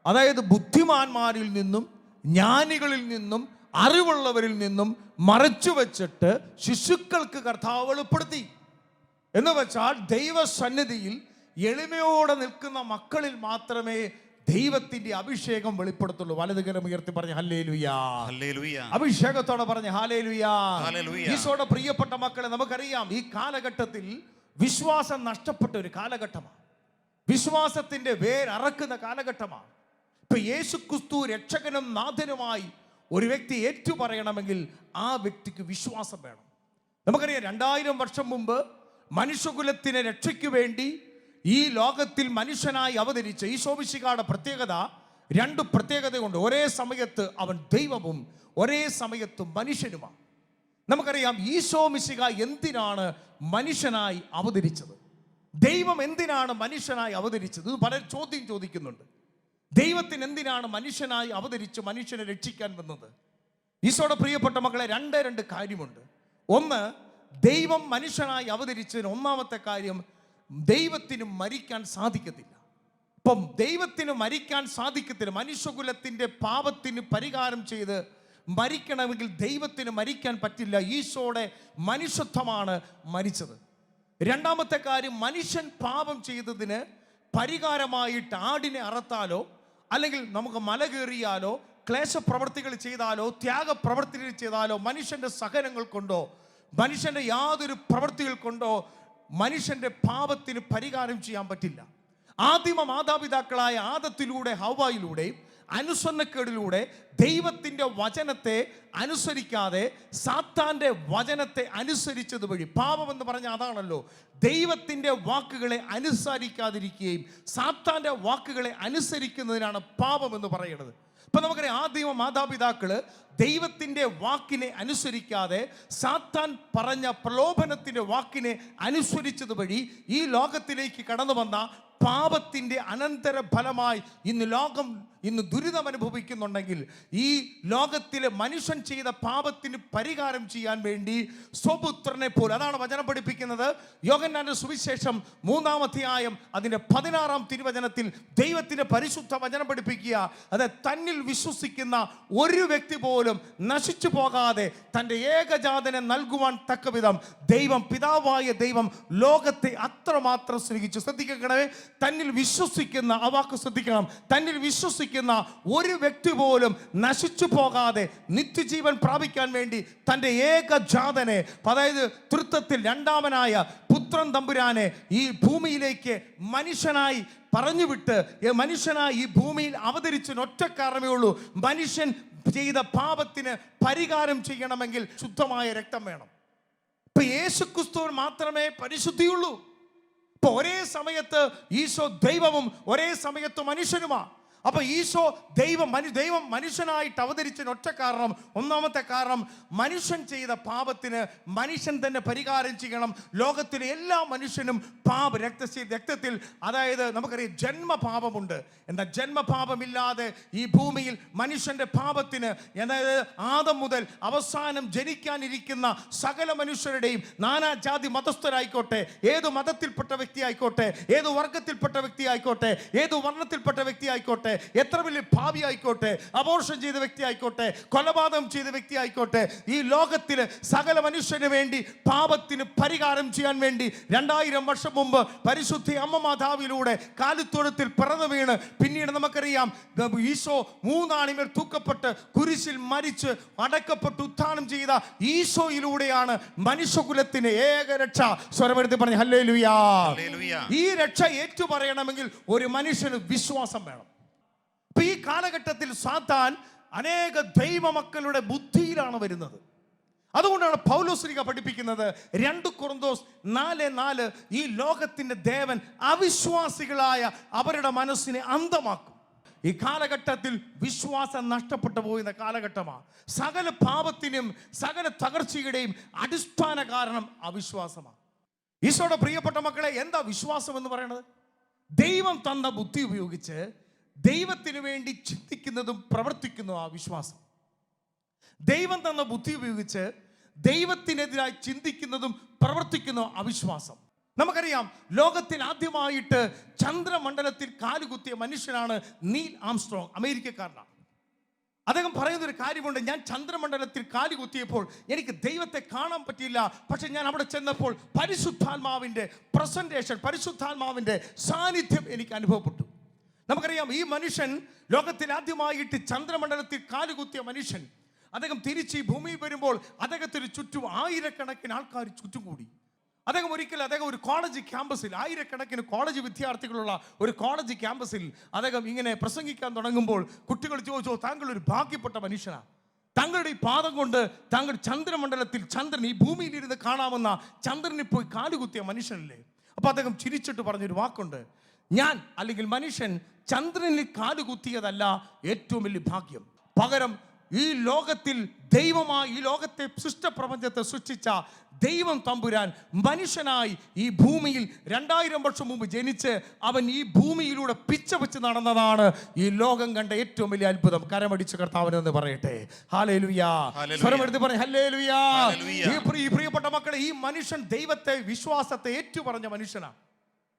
അതായത് ബുദ്ധിമാന്മാരിൽ നിന്നും ജ്ഞാനികളിൽ നിന്നും അറിവുള്ളവരിൽ നിന്നും മറച്ചു വെച്ചിട്ട് ശിശുക്കൾക്ക് കർത്താവ് വെളിപ്പെടുത്തി. എന്ന് വെച്ചാൽ ദൈവസന്നിധിയിൽ എളിമയോടെ നിൽക്കുന്ന മക്കളിൽ മാത്രമേ ദൈവത്തിന്റെ അഭിഷേകം വെളിപ്പെടുത്തുള്ളൂ. വലതുകരം ഉയർത്തി പറഞ്ഞ ഹല്ലേലൂയ. അഭിഷേകത്തോടെ പറഞ്ഞ ഹല്ലേലൂയ. ഈശോയുടെ പ്രിയപ്പെട്ട മക്കളെ, നമുക്കറിയാം ഈ കാലഘട്ടത്തിൽ വിശ്വാസം നഷ്ടപ്പെട്ട ഒരു കാലഘട്ടമാണ്. വിശ്വാസത്തിന്റെ വേരറക്കുന്ന കാലഘട്ടമാണ്. ഇപ്പൊ യേശുക്രിസ്തു രക്ഷകനും നാഥനുമായി ഒരു വ്യക്തി ഏറ്റുപറയണമെങ്കിൽ ആ വ്യക്തിക്ക് വിശ്വാസം വേണം. നമുക്കറിയാം 2000 വർഷം മുമ്പ് മനുഷ്യകുലത്തിന് രക്ഷയ്ക്ക് വേണ്ടി ഈ ലോകത്തിൽ മനുഷ്യനായി അവതരിച്ച ഈശോ മിശിഹായുടെ പ്രത്യേകത, രണ്ട് പ്രത്യേകതയുണ്ട്. ഒരേ സമയത്ത് അവൻ ദൈവവും ഒരേ സമയത്ത് മനുഷ്യനുമാണ്. നമുക്കറിയാം ഈശോ മിശിഹ എന്തിനാണ് മനുഷ്യനായി അവതരിച്ചത്? ദൈവം എന്തിനാണ് മനുഷ്യനായി അവതരിച്ചത്? ഇത് പലരും ചോദ്യം ചോദിക്കുന്നുണ്ട്. ദൈവത്തിന് എന്തിനാണ് മനുഷ്യനായി അവതരിച്ച് മനുഷ്യനെ രക്ഷിക്കാൻ വന്നത്? ഈശോയുടെ പ്രിയപ്പെട്ട മക്കളെ, രണ്ട് കാര്യമുണ്ട്. ഒന്ന്, ദൈവം മനുഷ്യനായി അവതരിച്ചതിന് ഒന്നാമത്തെ കാര്യം, ദൈവത്തിന് മരിക്കാൻ സാധിക്കത്തില്ല. ഇപ്പം ദൈവത്തിന് മരിക്കാൻ സാധിക്കത്തില്ല. മനുഷ്യകുലത്തിൻ്റെ പാപത്തിന് പരിഹാരം ചെയ്ത് മരിക്കണമെങ്കിൽ ദൈവത്തിന് മരിക്കാൻ പറ്റില്ല. ഈശോയുടെ മനുഷ്യത്വമാണ് മരിച്ചത്. രണ്ടാമത്തെ കാര്യം, മനുഷ്യൻ പാപം ചെയ്തതിന് പരിഹാരമായിട്ട് ആടിനെ അറുത്താലോ അല്ലെങ്കിൽ നമുക്ക് മല കയറിയാലോ ക്ലേശപ്രവർത്തികൾ ചെയ്താലോ ത്യാഗപ്രവർത്തികൾ ചെയ്താലോ മനുഷ്യൻ്റെ സഹനങ്ങൾ കൊണ്ടോ മനുഷ്യൻ്റെ യാതൊരു പ്രവൃത്തികൾ കൊണ്ടോ മനുഷ്യൻ്റെ പാപത്തിന് പരിഹാരം ചെയ്യാൻ പറ്റില്ല. ആദിമ മാതാപിതാക്കളായ ആദത്തിലൂടെ ഹവ്വായിലൂടെ അനുസരണക്കേടിലൂടെ ദൈവത്തിൻ്റെ വചനത്തെ അനുസരിക്കാതെ സാത്താൻ്റെ വചനത്തെ അനുസരിച്ചത് വഴി, പാപം എന്ന് പറഞ്ഞാൽ അതാണല്ലോ, ദൈവത്തിൻ്റെ വാക്കുകളെ അനുസരിക്കാതിരിക്കുകയും സാത്താൻ്റെ വാക്കുകളെ അനുസരിക്കുന്നതിനാണ് പാപം എന്ന് പറയുന്നത്. ഇപ്പം നമുക്കറിയാം, ആദിമ മാതാപിതാക്കള് ദൈവത്തിൻ്റെ വാക്കിനെ അനുസരിക്കാതെ സാത്താൻ പറഞ്ഞ പ്രലോഭനത്തിൻ്റെ വാക്കിനെ അനുസരിച്ചത് വഴി ഈ ലോകത്തിലേക്ക് കടന്നു വന്ന പാപത്തിൻ്റെ അനന്തര ഫലമായി ഇന്ന് ലോകം ദുരിതം അനുഭവിക്കുന്നുണ്ടെങ്കിൽ, ഈ ലോകത്തിലെ മനുഷ്യൻ ചെയ്ത പാപത്തിന് പരിഹാരം ചെയ്യാൻ വേണ്ടി സ്വപുത്രനെ പോലെ, അതാണ് വചനം പഠിപ്പിക്കുന്നത്. യോഹന്നാന്റെ സുവിശേഷം 3-ാം അധ്യായം അതിൻ്റെ 16-ാം തിരുവചനത്തിൽ ദൈവത്തിൻ്റെ പരിശുദ്ധ വചനം പഠിപ്പിക്കുക. അത് തന്നിൽ വിശ്വസിക്കുന്ന ഒരു വ്യക്തി പോലും നശിച്ചു പോകാതെ തൻ്റെ ഏകജാതനെ നൽകുവാൻ തക്കവിധം ദൈവം, പിതാവായ ദൈവം ലോകത്തെ അത്രമാത്രം സ്നേഹിച്ചു. ശ്രദ്ധിക്കണേ, തന്നിൽ വിശ്വസിക്കുന്ന, ആ വാക്ക് ശ്രദ്ധിക്കണം, തന്നിൽ വിശ്വസിക്കുന്ന ഒരു വ്യക്തി പോലും നശിച്ചു പോകാതെ നിത്യജീവൻ പ്രാപിക്കാൻ വേണ്ടി തൻ്റെ ഏകജാതനെ, അതായത് തൃത്വത്തിൽ രണ്ടാമനായ പുത്രൻ തമ്പുരാനെ ഈ ഭൂമിയിലേക്ക് മനുഷ്യനായി പറഞ്ഞുവിട്ട് മനുഷ്യനായി ഈ ഭൂമിയിൽ അവതരിച്ചതിന് ഒറ്റ കാരണമേ ഉള്ളൂ. മനുഷ്യൻ ചെയ്ത പാപത്തിന് പരിഹാരം ചെയ്യണമെങ്കിൽ ശുദ്ധമായ രക്തം വേണം. ഇപ്പൊ യേശുക്രിസ്തുവിന് മാത്രമേ പരിശുദ്ധിയുള്ളൂ. ഇപ്പൊ ഒരേ സമയത്ത് ഈശോ ദൈവവും ഒരേ സമയത്ത് മനുഷ്യനുമാണ്. അപ്പൊ ഈശോ ദൈവം മനുഷ്യനായിട്ട് അവതരിച്ചതിന് ഒറ്റ കാരണം, ഒന്നാമത്തെ കാരണം, മനുഷ്യൻ ചെയ്ത പാപത്തിന് മനുഷ്യൻ തന്നെ പരിഹാരം ചെയ്യണം. ലോകത്തിലെ എല്ലാ മനുഷ്യനും രക്തത്തിൽ, അതായത് നമുക്കറിയാം ജന്മപാപമുണ്ട്. എന്നാൽ ജന്മപാപമില്ലാതെ ഈ ഭൂമിയിൽ മനുഷ്യന്റെ പാപത്തിന്, അതായത് ആദം മുതൽ അവസാനം ജനിക്കാനിരിക്കുന്ന സകല മനുഷ്യരുടെയും, നാനാജാതി മതസ്ഥരായിക്കോട്ടെ, ഏത് മതത്തിൽപ്പെട്ട വ്യക്തി ആയിക്കോട്ടെ, ഏത് വർഗത്തിൽപ്പെട്ട വ്യക്തി ആയിക്കോട്ടെ, ഏത് വർണ്ണത്തിൽപ്പെട്ട വ്യക്തി ആയിക്കോട്ടെ, എത്ര വലിയ ഭാവി ആയിക്കോട്ടെ, അബോർഷൻ ചെയ്ത വ്യക്തി ആയിക്കോട്ടെ, കൊലപാതകം ചെയ്ത വ്യക്തി ആയിക്കോട്ടെ, ഈ ലോകത്തിലെ സകല മനുഷ്യന് വേണ്ടി പാപത്തിന് പരിഹാരം ചെയ്യാൻ വേണ്ടി 2000 വർഷം മുമ്പ് പരിശുദ്ധ അമ്മ മാതാവിലൂടെ കാലിത്തൊഴുത്തിൽ പിറന്നു വീണ്, പിന്നീട് നമുക്കറിയാം ഈശോ 3 ആണിമേൽ തൂക്കപ്പെട്ട് കുരിശിൽ മരിച്ച് അടക്കപ്പെട്ട് ഉത്ഥാനം ചെയ്ത ഈശോയിലൂടെയാണ് മനുഷ്യകുലത്തിന് ഏകരക്ഷ. സ്വരമെടുത്ത് പറഞ്ഞു ഹല്ലേലൂയാ. ഈ രക്ഷ ഏറ്റുപറയണമെങ്കിൽ ഒരു മനുഷ്യന് വിശ്വാസം വേണം. ഈ കാലഘട്ടത്തിൽ സാത്താൻ അനേക ദൈവമക്കളുടെ ബുദ്ധിയിലാണ് വരുന്നത്. അതുകൊണ്ടാണ് പൗലോസ്ലീഹ പഠിപ്പിക്കുന്നത് 2 കൊരിന്തോസ് 4:4, ഈ ലോകത്തിന്റെ ദേവൻ അവിശ്വാസികളായ അവരുടെ മനസ്സിനെ അന്ധമാക്കും. ഈ കാലഘട്ടത്തിൽ വിശ്വാസം നഷ്ടപ്പെട്ടു പോയിരുന്ന കാലഘട്ടമാണ്. സകല പാപത്തിനും സകല തകർച്ചയുടെയും അടിസ്ഥാന കാരണം അവിശ്വാസമാണ്. ഈശോയുടെ പ്രിയപ്പെട്ട മക്കളെ, എന്താ വിശ്വാസം എന്ന് പറയുന്നത്? ദൈവം തന്ന ബുദ്ധി ഉപയോഗിച്ച് ദൈവത്തിന് വേണ്ടി ചിന്തിക്കുന്നതും പ്രവർത്തിക്കുന്നതും ആ വിശ്വാസം. ദൈവം തന്ന ബുദ്ധി ഉപയോഗിച്ച് ദൈവത്തിനെതിരായി ചിന്തിക്കുന്നതും പ്രവർത്തിക്കുന്നതും അവിശ്വാസം. നമുക്കറിയാം, ലോകത്തിൽ ആദ്യമായിട്ട് ചന്ദ്രമണ്ഡലത്തിൽ കാലുകുത്തിയ മനുഷ്യനാണ് നീൽ ആംസ്ട്രോങ്, അമേരിക്കക്കാരനാണ്. അദ്ദേഹം പറയുന്നൊരു കാര്യമുണ്ട്, ഞാൻ ചന്ദ്രമണ്ഡലത്തിൽ കാലുകുത്തിയപ്പോൾ എനിക്ക് ദൈവത്തെ കാണാൻ പറ്റിയില്ല, പക്ഷെ ഞാൻ അവിടെ ചെന്നപ്പോൾ പരിശുദ്ധാത്മാവിൻ്റെ പ്രസന്റേഷൻ, പരിശുദ്ധാത്മാവിൻ്റെ സാന്നിധ്യം എനിക്ക് അനുഭവപ്പെട്ടു. നമുക്കറിയാം, ഈ മനുഷ്യൻ ലോകത്തിൽ ആദ്യമായിട്ട് ചന്ദ്രമണ്ഡലത്തിൽ കാലുകുത്തിയ മനുഷ്യൻ, അദ്ദേഹം തിരിച്ച് ഈ ഭൂമിയിൽ വരുമ്പോൾ അദ്ദേഹത്തിന് ചുറ്റും ആയിരക്കണക്കിന് ആൾക്കാർ ചുറ്റും കൂടി. അദ്ദേഹം ഒരു കോളേജ് ക്യാമ്പസിൽ, ആയിരക്കണക്കിന് കോളേജ് വിദ്യാർത്ഥികളുള്ള ഒരു കോളേജ് ക്യാമ്പസിൽ അദ്ദേഹം ഇങ്ങനെ പ്രസംഗിക്കാൻ തുടങ്ങുമ്പോൾ കുട്ടികൾ ചോദിച്ചോ, താങ്കൾ ഒരു ഭാഗ്യപ്പെട്ട മനുഷ്യനാണ്, താങ്കളുടെ ഈ പാദം കൊണ്ട് താങ്കൾ ചന്ദ്രമണ്ഡലത്തിൽ, ചന്ദ്രൻ ഈ ഭൂമിയിലിരുന്ന് കാണാവുന്ന ചന്ദ്രനിൽ പോയി കാലുകുത്തിയ മനുഷ്യനല്ലേ? അപ്പൊ അദ്ദേഹം ചിരിച്ചിട്ട് പറഞ്ഞൊരു വാക്കുണ്ട്, ഞാൻ അല്ലെങ്കിൽ മനുഷ്യൻ ചന്ദ്രനിൽ കാലുകുത്തിയതല്ല ഏറ്റവും വലിയ ഭാഗ്യം, പകരം ഈ ലോകത്തിൽ ദൈവമായി ഈ ലോകത്തെ സൃഷ്ടപ്രപഞ്ചത്തെ സൃഷ്ടിച്ച ദൈവം തമ്പുരാൻ മനുഷ്യനായി ഈ ഭൂമിയിൽ 2000 വർഷം മുമ്പ് ജനിച്ച് അവൻ ഈ ഭൂമിയിലൂടെ പിച്ച വെച്ച് നടന്നതാണ് ഈ ലോകം കണ്ട ഏറ്റവും വലിയ അത്ഭുതം. കരമടിച്ച് കർത്താവിനെന്ന് പറയട്ടെ. ഹല്ലേലൂയാ. സ്വരമെടുത്ത് പറയും ഹല്ലേലൂയാ. ഈ പ്രിയപ്പെട്ട മക്കളെ, ഈ മനുഷ്യൻ ദൈവത്തെ, വിശ്വാസത്തെ ഏറ്റുപറഞ്ഞ മനുഷ്യനാണ്.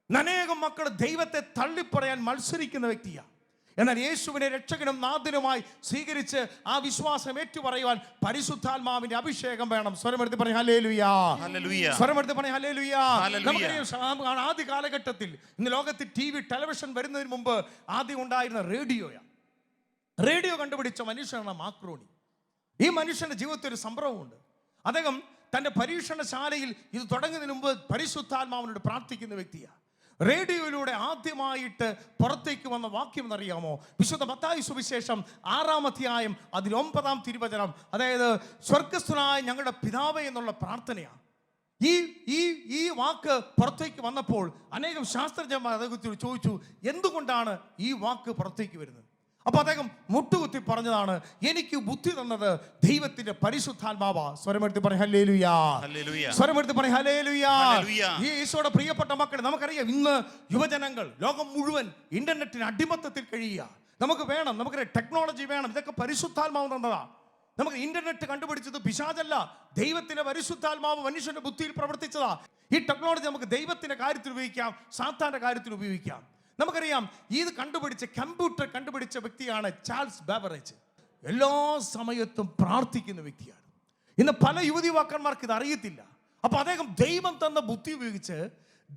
അനേകം മക്കൾ ദൈവത്തെ തള്ളിപ്പറയാൻ മത്സരിക്കുന്ന വ്യക്തിയാണ്. എന്നാൽ യേശുവിനെ രക്ഷകനും നാഥനുമായി സ്വീകരിച്ച് ആ വിശ്വാസം ഏറ്റുപറയുവാൻ പരിശുദ്ധാത്മാവിന്റെ അഭിഷേകം വേണം. സ്വരമെടുത്ത് പറയും ഹല്ലേലൂയാ. സ്വരമെടുത്ത് പറയും ഹല്ലേലൂയാ. നമുക്കറിയാം, ആദ്യ കാലഘട്ടത്തിൽ ഇന്ന് ലോകത്തിൽ TV, ടെലിവിഷൻ വരുന്നതിന് മുമ്പ് ആദ്യം ഉണ്ടായിരുന്ന റേഡിയോയാണ്. റേഡിയോ കണ്ടുപിടിച്ച മനുഷ്യനാണ് മാക്രോണി. ഈ മനുഷ്യന്റെ ജീവിതത്തിൽ ഒരു സംഭവമുണ്ട്. അദ്ദേഹം തന്റെ പരീക്ഷണശാലയിൽ ഇത് തുടങ്ങുന്നതിന് മുമ്പ് പരിശുദ്ധാത്മാവിനോട് പ്രാർത്ഥിക്കുന്ന വ്യക്തിയാണ്. റേഡിയോയിലൂടെ ആദ്യമായിട്ട് പുറത്തേക്ക് വന്ന വാക്യം എന്നറിയാമോ? വിശുദ്ധ മത്തായി സുവിശേഷം 6-ാം അധ്യായം അതിൽ 9-ാം തിരുവചനം. അതായത് സ്വർഗസ്ഥനായ ഞങ്ങളുടെ പിതാവേ എന്നുള്ള പ്രാർത്ഥനയാണ്. ഈ വാക്ക് പുറത്തേക്ക് വന്നപ്പോൾ അനേകം ശാസ്ത്രജ്ഞന്മാർ അദ്ദേഹത്തോട് ചോദിച്ചു, എന്തുകൊണ്ടാണ് ഈ വാക്ക് പുറത്തേക്ക് വരുന്നത്? അപ്പൊ അദ്ദേഹം മുട്ടുകുത്തി പറഞ്ഞതാണ്, എനിക്ക് ബുദ്ധി തന്നത് ദൈവത്തിന്റെ പരിശുദ്ധാത്മാവാ. സ്വരമെടുത്ത് പറയും ഹല്ലേലൂയാ. സ്വരമെടുത്ത് പറയും ഹല്ലേലൂയാ. ഈ ഈശോയുടെ പ്രിയപ്പെട്ട മക്കളെ, നമുക്കറിയാം ഇന്ന് യുവജനങ്ങൾ ലോകം മുഴുവൻ ഇന്റർനെറ്റിന് അടിമത്തത്തിൽ കഴിയുക. നമുക്കറിയാം ടെക്നോളജി വേണം. ഇതൊക്കെ പരിശുദ്ധാത്മാവ് തന്നതാ. നമുക്ക് ഇന്റർനെറ്റ് കണ്ടുപിടിച്ചത് പിശാചല്ല, ദൈവത്തിന്റെ പരിശുദ്ധാത്മാവ് മനുഷ്യന്റെ ബുദ്ധിയിൽ പ്രവർത്തിച്ചതാ. ഈ ടെക്നോളജി നമുക്ക് ദൈവത്തിന്റെ കാര്യത്തിൽ ഉപയോഗിക്കാം, സാത്താന്റെ കാര്യത്തിൽ ഉപയോഗിക്കാം. നമുക്കറിയാം, ഇത് കണ്ടുപിടിച്ച കമ്പ്യൂട്ടർ കണ്ടുപിടിച്ച വ്യക്തിയാണ് ചാൾസ് ബാബറേജ്. എല്ലാ സമയത്തും പ്രാർത്ഥിക്കുന്ന വ്യക്തിയാണ്. ഇന്ന് പല യുവതിവാക്കന്മാർക്ക് ഇത് അറിയത്തില്ല. അപ്പൊ അദ്ദേഹം ദൈവം തന്ന ബുദ്ധി ഉപയോഗിച്ച്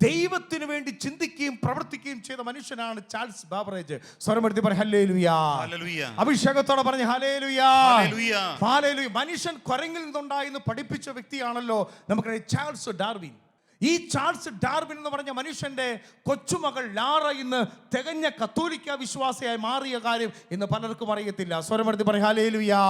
ദൈവത്തിന് വേണ്ടി ചിന്തിക്കുകയും പ്രവർത്തിക്കുകയും ചെയ്ത മനുഷ്യനാണ് ചാൾസ് ബാബറേജ്. സ്വരമെടുത്ത് പറ ഹല്ലേലൂയാ. അഭിഷേകത്തോടെ പറഞ്ഞ് ഹല്ലേലൂയാ. മനുഷ്യൻ കുരങ്ങിൽ നിന്നുണ്ടായെന്ന് പഠിപ്പിച്ച വ്യക്തിയാണല്ലോ നമുക്കറിയാം ചാൾസ് ഡാർവിൻ. ഈ ചാൾസ് ഡാർവിൻ എന്ന് പറഞ്ഞ മനുഷ്യന്റെ കൊച്ചുമകൾ ലാറ ഇന്ന് തികഞ്ഞ കത്തോലിക്ക വിശ്വാസിയായി മാറിയ കാര്യം ഇന്ന് പലർക്കും അറിയത്തില്ല. സ്വരമെടുത്ത് പറയും ഹല്ലേലൂയാ.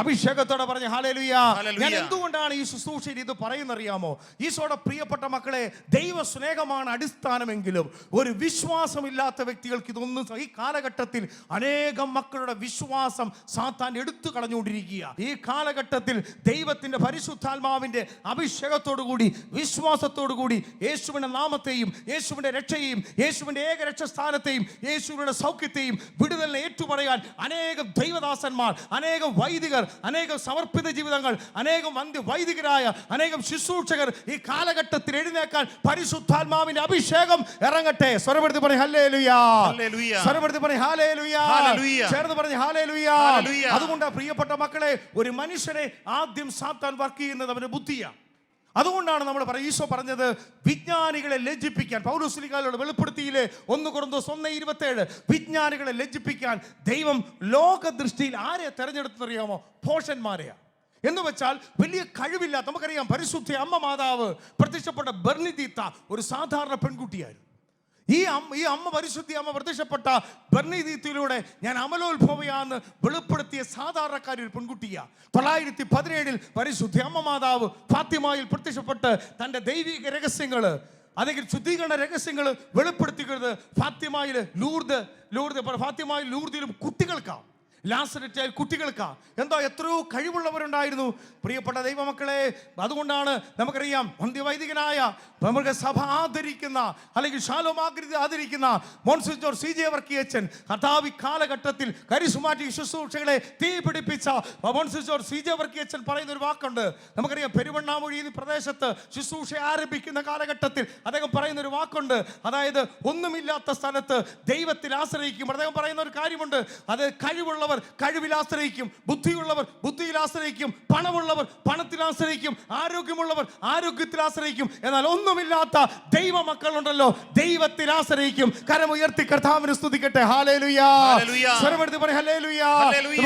അഭിഷേകത്തോടെ പറഞ്ഞ ഹല്ലേലൂയാ. ഞാൻ എന്തുകൊണ്ടാണ് ഈ ശുശ്രൂഷയിൽ ഇത് പറയുന്നറിയാമോ? ഈശോയുടെ പ്രിയപ്പെട്ട മക്കളെ, ദൈവ സ്നേഹമാണ് അടിസ്ഥാനമെങ്കിലും ഒരു വിശ്വാസമില്ലാത്ത വ്യക്തികൾക്ക് ഇതൊന്നും ഈ കാലഘട്ടത്തിൽ അനേകം മക്കളുടെ വിശ്വാസം സാത്താൻ എടുത്തു കളഞ്ഞുകൊണ്ടിരിക്കുക. ഈ കാലഘട്ടത്തിൽ ദൈവത്തിന്റെ പരിശുദ്ധാത്മാവിന്റെ അഭിഷേകത്തോടു കൂടി വിശ്വാസ കൂടി യേശുവിന്റെ നാമത്തെയും യേശുവിന്റെ രക്ഷയെയും യേശുവിന്റെ ഏകരക്ഷസ്ഥാനത്തെയും യേശുവിന്റെ സൗഖ്യത്തെയും വിടുതലിനെ ഏറ്റുപറയാൻ അനേകം ദൈവദാസന്മാർ, അനേകം വൈദികർ, അനേകം സമർപ്പിത ജീവിതങ്ങൾ, അനേകം വൈദികരായ അനേകം ശുശ്രൂഷകർ ഈ കാലഘട്ടത്തിൽ എഴുന്നേക്കാൻ പരിശുദ്ധാത്മാവിന്റെ അഭിഷേകം ഇറങ്ങട്ടെ. സ്വരമെടുത്ത് പറയും ഹല്ലേലൂയാ. സ്വരമെടുത്ത് പറയും ഹല്ലേലൂയാ. ചേർന്ന് പറഞ്ഞ് ഹല്ലേലൂയാ. അതുകൊണ്ട് പ്രിയപ്പെട്ട മക്കളെ, ഒരു മനുഷ്യനെ ആദ്യം സാത്താൻ വർക്ക് ചെയ്യുന്നത് അവന്റെ ബുദ്ധിയാണ്. അതുകൊണ്ടാണ് നമ്മൾ ഈശോ പറഞ്ഞത് വിജ്ഞാനികളെ ലജ്ജിപ്പിക്കാൻ. പൗലോസ്ലീഹായോട് വെളിപ്പെടുത്തിയില്ലേ 1 കൊരിന്ത്യർ 1:27. വിജ്ഞാനികളെ ലജ്ജിപ്പിക്കാൻ ദൈവം ലോകദൃഷ്ടിയിൽ ആരെ തെരഞ്ഞെടുത്തറിയാമോ? ഭോഷന്മാരെയാ. എന്ന് വെച്ചാൽ വലിയ കഴിവില്ലാത്ത, നമുക്കറിയാം പരിശുദ്ധ അമ്മ മാതാവ് പ്രത്യക്ഷപ്പെട്ട ബെർണിദീത്ത ഒരു സാധാരണ പെൺകുട്ടിയായിരുന്നു. ഈ അമ്മ പരിശുദ്ധി അമ്മ പ്രത്യക്ഷപ്പെട്ട ബെർണിദീത്തയിലൂടെ ഞാൻ അമലോത്ഭവയാന്ന് വെളിപ്പെടുത്തിയ സാധാരണക്കാരി ഒരു പെൺകുട്ടിയാ. 917 പരിശുദ്ധ അമ്മ മാതാവ് ഫാത്തിമയിൽ പ്രത്യക്ഷപ്പെട്ട് തൻ്റെ ദൈവിക രഹസ്യങ്ങൾ, അല്ലെങ്കിൽ ശുദ്ധീകരണ രഹസ്യങ്ങൾ വെളിപ്പെടുത്തിക്കുന്നത് ഫാത്തിമയിൽ ലൂർദിലും കുട്ടികൾക്കാണ്. ലാസററ്റിൽ കുട്ടികൾക്കാ. എന്താ എത്രയോ കഴിവുള്ളവരുണ്ടായിരുന്നു പ്രിയപ്പെട്ട ദൈവമക്കളെ. അതുകൊണ്ടാണ് നമുക്കറിയാം വൈദികനായ നമുക്ക് സഭ ആദരിക്കുന്ന, അല്ലെങ്കിൽ ഷാലോം ആദരിക്കുന്ന മോൺസിഞ്ഞോർ CJ വർക്കിയച്ചൻ കർത്താവ് കാലഘട്ടത്തിൽ കരിസ്മാറ്റിക് ശുശ്രൂഷകളെ തീ പിടിപ്പിച്ച മോൺസിഞ്ഞോർ CJ വർക്കിയച്ചൻ പറയുന്ന ഒരു വാക്കുണ്ട്. നമുക്കറിയാം പെരുവണ്ണാമൊഴി ഈ പ്രദേശത്ത് ശുശ്രൂഷ ആരംഭിക്കുന്ന കാലഘട്ടത്തിൽ അദ്ദേഹം പറയുന്ന ഒരു വാക്കുണ്ട്. അതായത് ഒന്നുമില്ലാത്ത സ്ഥലത്ത് ദൈവത്തിൽ ആശ്രയിക്കും. അദ്ദേഹം പറയുന്ന ഒരു കാര്യമുണ്ട്, അത് കഴിവുള്ളവർ കഴിവിൽ ആശ്രയിക്കും, ബുദ്ധിയുള്ളവർ ബുദ്ധിയിൽ ആശ്രയിക്കും, പണമുള്ളവർ പണത്തിൽ ആശ്രയിക്കും, ആരോഗ്യമുള്ളവർ ആരോഗ്യത്തിൽ ആശ്രയിക്കും. എന്നാൽ ഒന്നുമില്ലാത്ത ദൈവ മക്കളുണ്ടല്ലോ ദൈവത്തിൽ ആശ്രയിക്കും. കരമുയർത്തി കർത്താവിനെ സ്തുതിക്കട്ടെ. ഹല്ലേലൂയാ. സ്വരമെടുത്ത് പറ ഹല്ലേലൂയാ.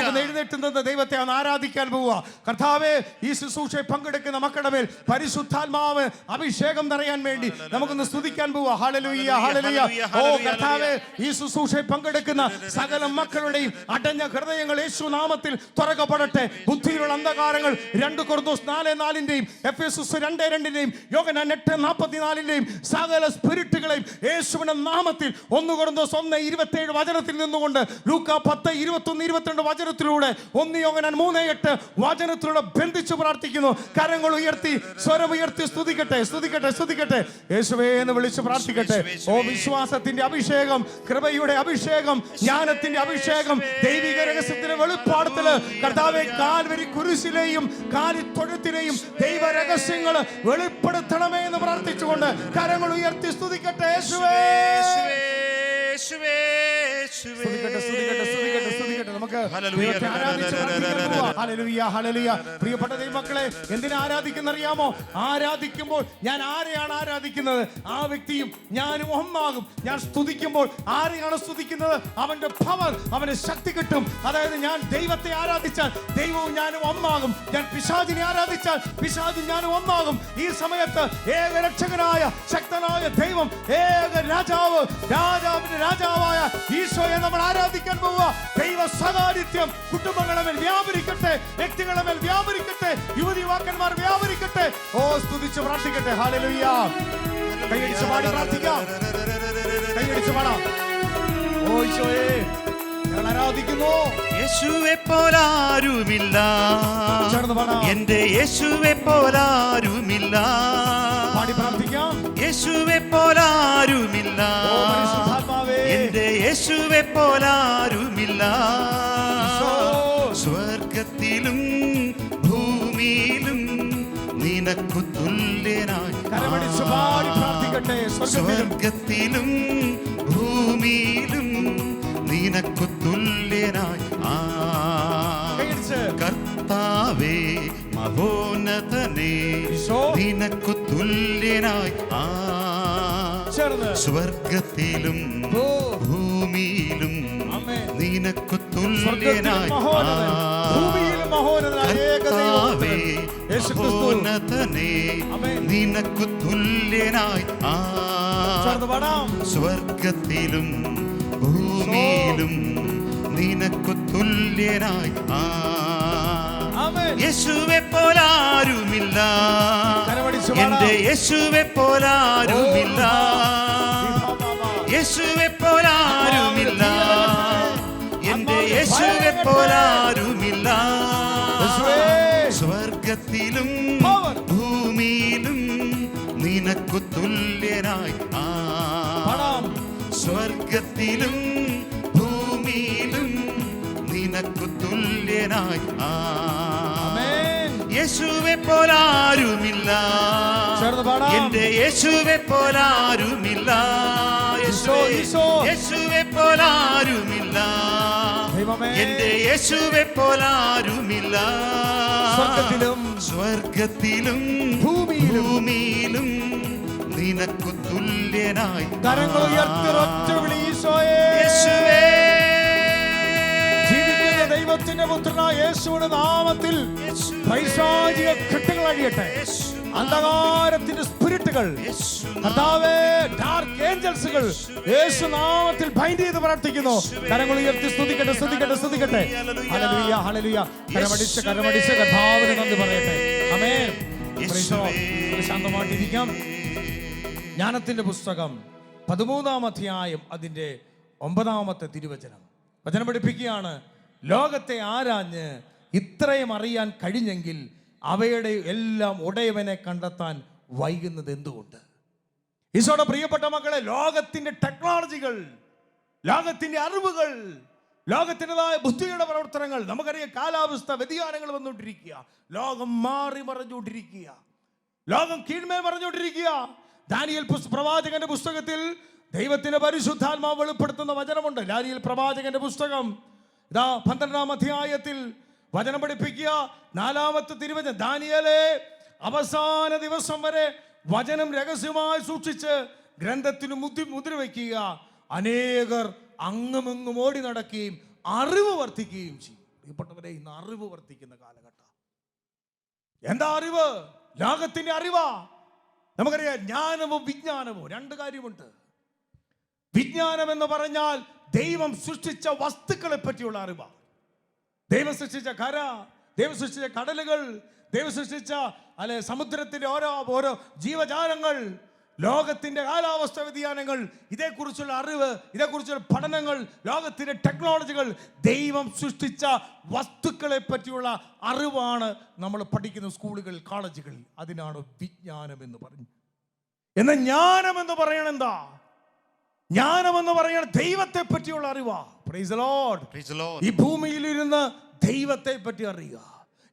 നമുക്ക് എഴുന്നേറ്റ് നിന്ന് ദൈവത്തെ ആരാധിക്കാൻ പോവുക. കർത്താവേ, ഈ ശുശ്രൂഷയിൽ പങ്കെടുക്കുന്ന മക്കളുടെ മേൽ പരിശുദ്ധാത്മാവ് അഭിഷേകം നിറയാൻ വേണ്ടി നമുക്കൊന്ന് സ്തുതിക്കാൻ പോവുക. ഹല്ലേലൂയാ. ഹല്ലേലൂയാ. ഓ കർത്താവേ, ഈ ശുശ്രൂഷയിൽ പങ്കെടുക്കുന്ന സകല മക്കളുടെയും അടഞ്ഞ ഹൃദയങ്ങൾ യേശു നാമത്തിൽ തുറക്കപ്പെടട്ടെ. ബുദ്ധിയിലുള്ള അന്ധകാരങ്ങൾ 2 Corinthians 4:4 എഫേസ്യസ് 2:2 യോഹന്നാൻ 8:44 സകല സ്പിരിറ്റുകളെയും യേശുവിന്റെ നാമത്തിൽ 1 Corinthians 1:27 വചനത്തിൽ നിന്നുകൊണ്ട് ലൂക്ക 10:21-22 വചനത്തിലൂടെ 1 യോഹന്നാൻ 3:8 വചനത്തിലൂടെ ബന്ധിച്ച് പ്രാർത്ഥിക്കുന്നു. കരങ്ങൾ ഉയർത്തി സ്വരം ഉയർത്തി സ്തുതിക്കട്ടെ, സ്തുതിക്കട്ടെ, സ്തുതിക്കട്ടെ. യേശുവേ എന്ന് വിളിച്ച് പ്രാർത്ഥിക്കട്ടെ. ഓ വിശ്വാസത്തിന്റെ അഭിഷേകം, കൃപയുടെ അഭിഷേകം, ജ്ഞാനത്തിന്റെ അഭിഷേകം, ദൈവിക രഹസ്യത്തിന്റെ വെളിപ്പാടത്തില് കർത്താവേ കാൽവരി കുരിശിലെയും കാലിത്തൊഴുത്തിലെയും ദൈവ രഹസ്യങ്ങൾ വെളിപ്പെടുത്തണമേ എന്ന് പ്രാർത്ഥിച്ചുകൊണ്ട് കരങ്ങൾ ഉയർത്തി സ്തുതിക്കട്ടെ. യേശുവേ സ്തുതിക്കട്ടെ, സ്തുതിക്കട്ടെ, സ്തുതിക്കട്ടെ, സ്തുതിക്കട്ടെ. നമുക്ക് ദൈവത്തെ ആരാധിച്ച് പ്രാർത്ഥിക്കാൻ പോവാം. Hallelujah, hallelujah. പ്രിയപ്പെട്ട ദൈവമക്കളെ, എന്തിനാ ആരാധിക്കുന്നറിയാമോ? ആരാധിക്കുമ്പോൾ ഞാൻ ആരെയാണ് ആരാധിക്കുന്നത്? ആ വ്യക്തിയും ഞാനും ഒന്നാകും. ഞാൻ സ്തുതിക്കുമ്പോൾ ആരെയാണ് സ്തുതിക്കുന്നത്? അവന്റെ പവർ, അവന്റെ ശക്തി കിട്ടും. അതായത് ഞാൻ ദൈവത്തെ ആരാധിച്ചാൽ ദൈവവും ഞാനും ഒന്നാകും. ഞാൻ പിശാചിനെ ആരാധിച്ചാൽ പിശാചും ഞാനും ഒന്നാകും. ഈ സമയത്ത് ഏക രക്ഷകനായ ശക്തനായ ദൈവം, ഏക രാജാവ്, രാജാവിന്റെ രാജാവായ ഈശോയെ നമ്മൾ ആരാധിക്കാൻ പോവുക. ദൈവ സഹായിത്യം കുടുംബങ്ങളെ മേൽ വ്യാപരിക്കട്ടെ, വ്യക്തികളെ മേൽ വ്യാപരിക്കട്ടെ, യുവതി യുവാക്കന്മാർ വ്യാപരിക്കട്ടെ. ഓ സ്തുതിച്ച് പ്രാർത്ഥിക്കട്ടെ. ഹല്ലേലൂയ. കൈയടിച്ച് പാടി പ്രാർത്ഥിക്കാം, കൈയടിച്ച് പാടാം. ഓ ഈശോയെ ഞങ്ങൾ ആരാധിക്കുന്നു. യേശുവെ പോലാരുമില്ല, എന്റെ യേശുവെ പോലാരുമില്ല. പാടി പ്രാർത്ഥിക്കാം. യേശുവെ പോലാരുമില്ല, എന്റെ യേശുവെ പോലാരുമില്ല. സ്വർഗത്തിലും ഭൂമിയിലും നിനക്കു തുല്യനായി. സ്വർഗത്തിലും ഭൂമിയിലും നിനക്കു തുല്യനായി. കർത്താവേ മഹോന്നതനേ, നിനക്കു തുല്യനായി. സ്വർഗത്തിലും ഭൂമിയിലും നിനക്കു തുല്യനായി. കർത്താവേ മഹോന്നതനേ, നിനക്കു തുല്യനായി. സ്വർഗത്തിലും ഭൂമിയിലും നിനക്കു തുല്യനായി. യേശുവെ പോലാരുമില്ല, എന്റെ യേശുവെ പോലാരുമില്ല. യേശുവെ പോലാരുമില്ല, എന്റെ യേശുവെ പോലാരുമില്ല. സ്വർഗത്തിലും ഭൂമിയിലും നിനക്കു തുല്യനായി. സ്വർഗത്തിലും ഭൂമിയിലും നിനക്കു തുല്യനായി. യേശുവെ പോലാരുമില്ല, എന്റെ യേശുവെ പോലാരുമില്ല. യേശുവെ പോലാരുമില്ല, എന്റെ യേശുവെ പോലാരുമില്ല. സ്വർഗത്തിലും ഭൂമിയിലും നിനക്കു തുല്യനായി. കരങ്ങൾ ഉയർത്തി ഒറ്റ വിളി ഈശോയേ. ജീവിക്കുന്ന ദൈവത്തിന്റെ പുത്രനായ യേശുവിന്റെ നാമത്തിൽ പൈശാചിക കെട്ടുകൾ അഴിയട്ടെ. അന്ധകാരത്തിന്റെ സ്പിരിറ്റുകൾ, കർത്താവേ ഡാർക്ക് ഏഞ്ചൽസുകൾ യേശു നാമത്തിൽ ബൈൻഡ് ചെയ്ത് പ്രാർത്ഥിക്കുന്നു. കരങ്ങൾ ഉയർത്തി സ്തുതിക്കട്ടെ, സ്തുതിക്കട്ടെ, സ്തുതിക്കട്ടെ. ഹല്ലേലൂയ, ഹല്ലേലൂയ. കരമടിച്ച് കരമടിച്ച് കർത്താവിന് നന്ദി പറയട്ടെ. ആമേൻ. ശാന്തമായിട്ടിരിക്കാം. ജ്ഞാനത്തിന്റെ പുസ്തകം 13-ാം അധ്യായം അതിന്റെ 9-ാമത്തെ തിരുവചനം വചനം പഠിപ്പിക്കുകയാണ്. ലോകത്തെ ആരാഞ്ഞ് ഇത്രയും അറിയാൻ കഴിഞ്ഞെങ്കിൽ അവയുടെ എല്ലാം ഉടയവനെ കണ്ടെത്താൻ വൈകുന്നത് എന്തുകൊണ്ട്? ഈശോയുടെ പ്രിയപ്പെട്ട മക്കളെ, ലോകത്തിന്റെ ടെക്നോളജികൾ, ലോകത്തിന്റെ അറിവുകൾ, ലോകത്തിൻ്റെതായ ബുദ്ധിയുടെ പ്രവർത്തനങ്ങൾ, നമുക്കറിയാം കാലാവസ്ഥ വ്യതിയാനങ്ങൾ വന്നുകൊണ്ടിരിക്കുക, ലോകം മാറി മറിഞ്ഞുകൊണ്ടിരിക്കുക, ലോകം കീഴ്മേൽ മറിഞ്ഞുകൊണ്ടിരിക്കുക. ദാനിയേൽ പ്രവാചകന്റെ പുസ്തകത്തിൽ ദൈവത്തിന്റെ പരിശുദ്ധാത്മാവ് വെളിപ്പെടുത്തുന്ന വചനമുണ്ട്. ദാനിയേൽ പ്രവാചകന്റെ പുസ്തകം ഇതാ 12-ാം അധ്യായത്തിൽ വചനം പഠിപ്പിക്കുക. 4-ാമത്തെ തിരുവചനം, ദാനിയേലേ അവസാന ദിവസം വരെ വചനം രഹസ്യമായി സൂക്ഷിച്ച് ഗ്രന്ഥത്തിന് മുദ്ര വയ്ക്കുക. അനേകർ അങ്ങുമെങ്ങും ഓടി നടക്കുകയും അറിവ് വർദ്ധിക്കുകയും ചെയ്യും. പ്രിയപ്പെട്ടവരെ, ഇന്ന് അറിവ് വർദ്ധിക്കുന്ന കാലഘട്ടം. എന്താ അറിവ്? ലോകത്തിന്റെ അറിവാ. നമുക്കറിയാം ജ്ഞാനവും വിജ്ഞാനവും രണ്ട് കാര്യമുണ്ട്. വിജ്ഞാനം എന്ന് പറഞ്ഞാൽ ദൈവം സൃഷ്ടിച്ച വസ്തുക്കളെ പറ്റിയുള്ള അറിവാണ്. ദൈവം സൃഷ്ടിച്ച കര, ദൈവം സൃഷ്ടിച്ച കടലുകൾ, ദൈവം സൃഷ്ടിച്ച സമുദ്രത്തിന്റെ ഓരോ ജീവജാലങ്ങൾ, ലോകത്തിന്റെ കാലാവസ്ഥ വ്യതിയാനങ്ങൾ, ഇതേക്കുറിച്ചുള്ള അറിവ്, ഇതേക്കുറിച്ചുള്ള പഠനങ്ങൾ, ലോകത്തിന്റെ ടെക്നോളജികൾ, ദൈവം സൃഷ്ടിച്ച വസ്തുക്കളെ പറ്റിയുള്ള അറിവാണ് നമ്മൾ പഠിക്കുന്ന സ്കൂളുകൾ, കോളേജുകൾ. അതിനാണ് വിജ്ഞാനം എന്ന് പറഞ്ഞു. എന്നാൽ ജ്ഞാനം എന്ന് പറയണ എന്താ? ജ്ഞാനം എന്ന് പറയണ ദൈവത്തെ പറ്റിയുള്ള അറിവാ. Praise the Lord. ഈ ഭൂമിയിലിരുന്ന് ദൈവത്തെ പറ്റി അറിയുക,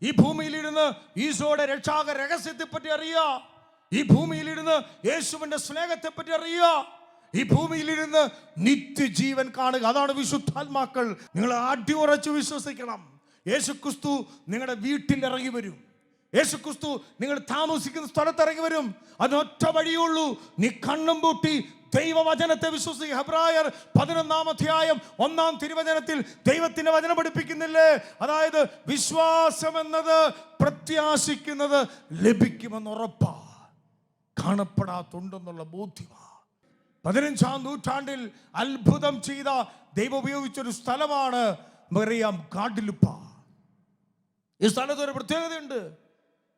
ഈ ഭൂമിയിലിരുന്ന് ഈശോയുടെ രക്ഷാക രഹസ്യത്തെ പറ്റി അറിയുക, ഈ ഭൂമിയിലിരുന്ന് യേശുവിന്റെ സ്നേഹത്തെ പറ്റി അറിയുക, ഈ ഭൂമിയിലിരുന്ന് നിത്യജീവൻ കാണുക. അതാണ് വിശുദ്ധാത്മാക്കൾ. നിങ്ങൾ അടിയുറച്ച് വിശ്വസിക്കണം. യേശുക്രിസ്തു നിങ്ങളുടെ വീട്ടിൽ ഇറങ്ങി വരും. യേശുക്രിസ്തു നിങ്ങൾ താമസിക്കുന്ന സ്ഥലത്ത് ഇറങ്ങി വരും. അതിനൊറ്റ വഴിയുള്ളൂ, നീ കണ്ണും പൂട്ടി ദൈവവചനത്തെ വിശ്വസിക്കുക. ഹെബ്രായർ 11-ാം അധ്യായം 1-ാം തിരുവചനത്തിൽ ദൈവത്തിന്റെ വചനം പഠിപ്പിക്കുന്നില്ലേ? അതായത് വിശ്വാസം എന്നത് പ്രത്യാശിക്കുന്നത് ലഭിക്കുമെന്ന് ഉറപ്പാ, കാണപ്പെടാത്തുണ്ടെന്നുള്ള ബോധ്യമാ. 15-ാം നൂറ്റാണ്ടിൽ അത്ഭുതം ചെയ്ത ദൈവം ഉപയോഗിച്ചൊരു സ്ഥലമാണ് മറിയാം ഗാഡിലുപ്പ. ഈ സ്ഥലത്ത് ഒരു പ്രത്യേകതയുണ്ട്.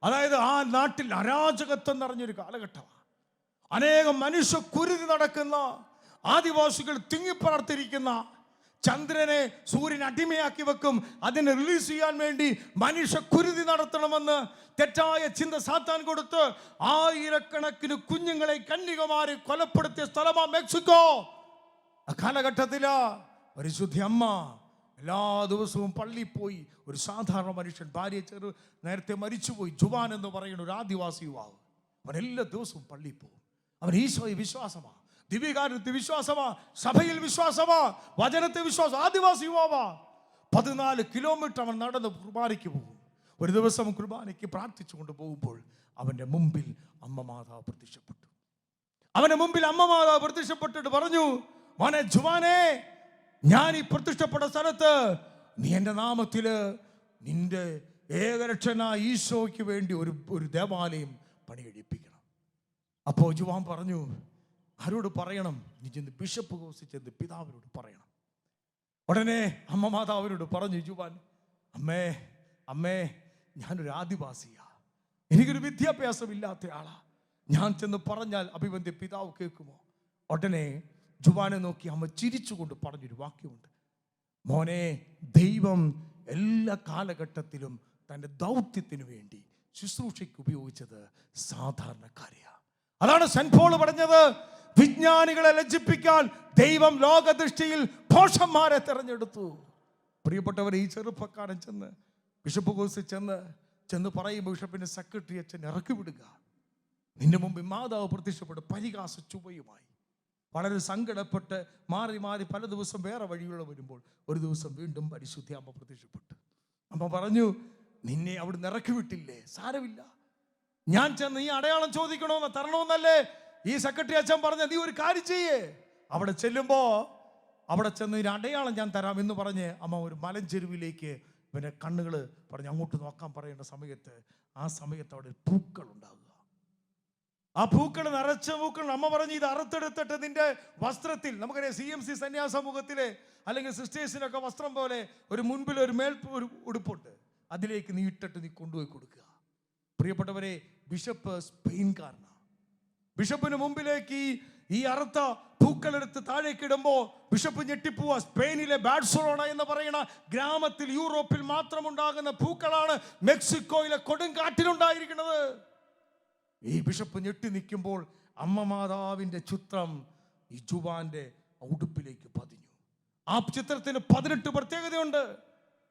അതായത് ആ നാട്ടിൽ അരാജകത്വം നിറഞ്ഞൊരു കാലഘട്ടമാണ്. അനേകം മനുഷ്യ കുരുതി നടക്കുന്ന, ആദിവാസികൾ തിങ്ങിപ്പറർത്തിരിക്കുന്ന, ചന്ദ്രനെ സൂര്യൻ അടിമയാക്കി വെക്കും, അതിനെ റിലീസ് ചെയ്യാൻ വേണ്ടി മനുഷ്യ കുരുതി നടത്തണമെന്ന് തെറ്റായ ചിന്ത സാത്താൻ കൊടുത്ത് ആയിരക്കണക്കിന് കുഞ്ഞുങ്ങളെ, കന്യകമാരെ കൊലപ്പെടുത്തിയ സ്ഥലമാണ് മെക്സിക്കോ. ആ കാലഘട്ടത്തില് പരിശുദ്ധ അമ്മ എല്ലാ ദിവസവും പള്ളിയിൽ പോയി. ഒരു സാധാരണ മനുഷ്യൻ, ഭാര്യ നേരത്തെ മരിച്ചുപോയി, ജുവാൻ എന്ന് പറയുന്ന ഒരു ആദിവാസി യുവാവ്, അവൻ എല്ലാ ദിവസവും പള്ളിയിൽ പോകും. അവൻ ഈശോയെ വിശ്വാസമാ, ദിവ്യകാര്യത്തിൽ വിശ്വാസമാ, സഭയിൽ വിശ്വാസമാ, വചനത്തെ വിശ്വാസം. ആദിവാസി യുവാവാ. 14 കിലോമീറ്റർ അവൻ നടന്ന് കുർബാനയ്ക്ക് പോകും. ഒരു ദിവസം കുർബാനയ്ക്ക് പ്രാർത്ഥിച്ചുകൊണ്ട് പോകുമ്പോൾ അവന്റെ മുമ്പിൽ അമ്മ മാതാവ് പ്രത്യക്ഷപ്പെട്ടു. അവന്റെ മുമ്പിൽ അമ്മ മാതാവ് പ്രത്യക്ഷപ്പെട്ടിട്ട് പറഞ്ഞു, മോനെ ജുവാനെ, ഞാൻ ഈ പ്രതിഷ്ഠപ്പെട്ട സ്ഥലത്ത് നീ എൻ്റെ നാമത്തില് നിന്റെ ഏകരക്ഷനായ ഈശോയ്ക്ക് വേണ്ടി ഒരു ദേവാലയം പണികഴിപ്പിക്കണം. അപ്പോൾ ജുവാൻ പറഞ്ഞു, ആരോട് പറയണം? നീ ചെന്ന് ബിഷപ്പ് ഹൗസിൽ ചെന്ന് പിതാവിനോട് പറയണം. ഉടനെ അമ്മ മാതാവിനോട് പറഞ്ഞു ജുവാൻ, അമ്മേ ഞാനൊരു ആദിവാസിയാ, എനിക്കൊരു വിദ്യാഭ്യാസം ഇല്ലാത്ത ആളാ, ഞാൻ ചെന്ന് പറഞ്ഞാൽ അഭിവന്ദ്യ പിതാവ് കേൾക്കുമോ? ഉടനെ ജുവാനെ നോക്കി അമ്മ ചിരിച്ചുകൊണ്ട് പറഞ്ഞൊരു വാക്യമുണ്ട്, മോനെ, ദൈവം എല്ലാ കാലഘട്ടത്തിലും തൻ്റെ ദൗത്യത്തിന് വേണ്ടി ശുശ്രൂഷയ്ക്ക് ഉപയോഗിച്ചത് സാധാരണക്കാരെയാണ്. അതാണ് സെന്റ് പോൾ പറഞ്ഞത്, വിജ്ഞാനികളെ ലജ്ജിപ്പിക്കാൻ ദൈവം ലോകദൃഷ്ടിയിൽ ഭോഷന്മാരെ തെരഞ്ഞെടുത്തു. പ്രിയപ്പെട്ടവരെ, ഈ ചെറുപ്പക്കാരൻ ചെന്ന് ബിഷപ്പ് ഹൗസിൽ ചെന്ന് പറയും, ബിഷപ്പിന്റെ സെക്രട്ടറി അച്ഛൻ ഇറക്കി വിടുക, നിന്റെ മുമ്പിൽ മാതാവ് പ്രത്യക്ഷപ്പെട്ട് പരിഹാസ ചുവയുമായി വളരെ സങ്കടപ്പെട്ട് മാറി പല ദിവസം വേറെ വഴികൾ വരുമ്പോൾ ഒരു ദിവസം വീണ്ടും പരിശുദ്ധ അമ്മ പ്രത്യക്ഷപ്പെട്ടു. അമ്മ പറഞ്ഞു, നിന്നെ അവിടെ ഇറക്കി വിട്ടില്ലേ, സാരമില്ല, ഞാൻ ചെന്ന് ഈ അടയാളം ചോദിക്കണമെന്ന് തരണമെന്നല്ലേ ഈ സെക്രട്ടറി അച്ഛൻ പറഞ്ഞ, നീ ഒരു കാര്യം ചെയ്യേ, അവിടെ ചെല്ലുമ്പോ അവിടെ ചെന്ന് ഈ അടയാളം ഞാൻ തരാം എന്ന് പറഞ്ഞ് അമ്മ ഒരു മലഞ്ചെരുവിലേക്ക് ഇവന്റെ കണ്ണുകൾ പറഞ്ഞ് അങ്ങോട്ട് നോക്കാൻ പറയേണ്ട സമയത്ത് ആ സമയത്ത് അവിടെ പൂക്കൾ ഉണ്ടാകുക. ആ പൂക്കൾ, നിറച്ച പൂക്കൾ. അമ്മ പറഞ്ഞു, ഇത് അറുത്തെടുത്തിട്ട് നിന്റെ വസ്ത്രത്തിൽ, നമുക്കറിയാം CMC സന്യാസ സമൂഹത്തിലെ അല്ലെങ്കിൽ സിസ്റ്റേഴ്സിനൊക്കെ വസ്ത്രം പോലെ ഒരു മുൻപിൽ ഒരു ഒരു ഉടുപ്പുണ്ട്, അതിലേക്ക് നീ ഇട്ടിട്ട് നീ കൊണ്ടുപോയി കൊടുക്കുക. പ്രിയപ്പെട്ടവരെ, ബിഷപ്പ് സ്പെയിൻകാരനാണ്. ബിഷപ്പിന് മുമ്പിലേക്ക് ഈ അറുത്ത പൂക്കളെടുത്ത് താഴേക്കിടുമ്പോൾ ബിഷപ്പ് ഞെട്ടിപ്പോവാ. സ്പെയിനിലെ ബാഴ്സലോണ എന്ന് പറയുന്ന ഗ്രാമത്തിൽ, യൂറോപ്പിൽ മാത്രം ഉണ്ടാകുന്ന പൂക്കളാണ് മെക്സിക്കോയിലെ കൊടുങ്കാട്ടിലുണ്ടായിരിക്കുന്നത്. ഈ ബിഷപ്പ് ഞെട്ടി നിൽക്കുമ്പോൾ അമ്മ മാതാവിന്റെ ചിത്രം ഈ ജുവാന്റെ ഉടുപ്പിലേക്ക് പതിഞ്ഞു. ആ ചിത്രത്തിന് 18 പ്രത്യേകതയുണ്ട്.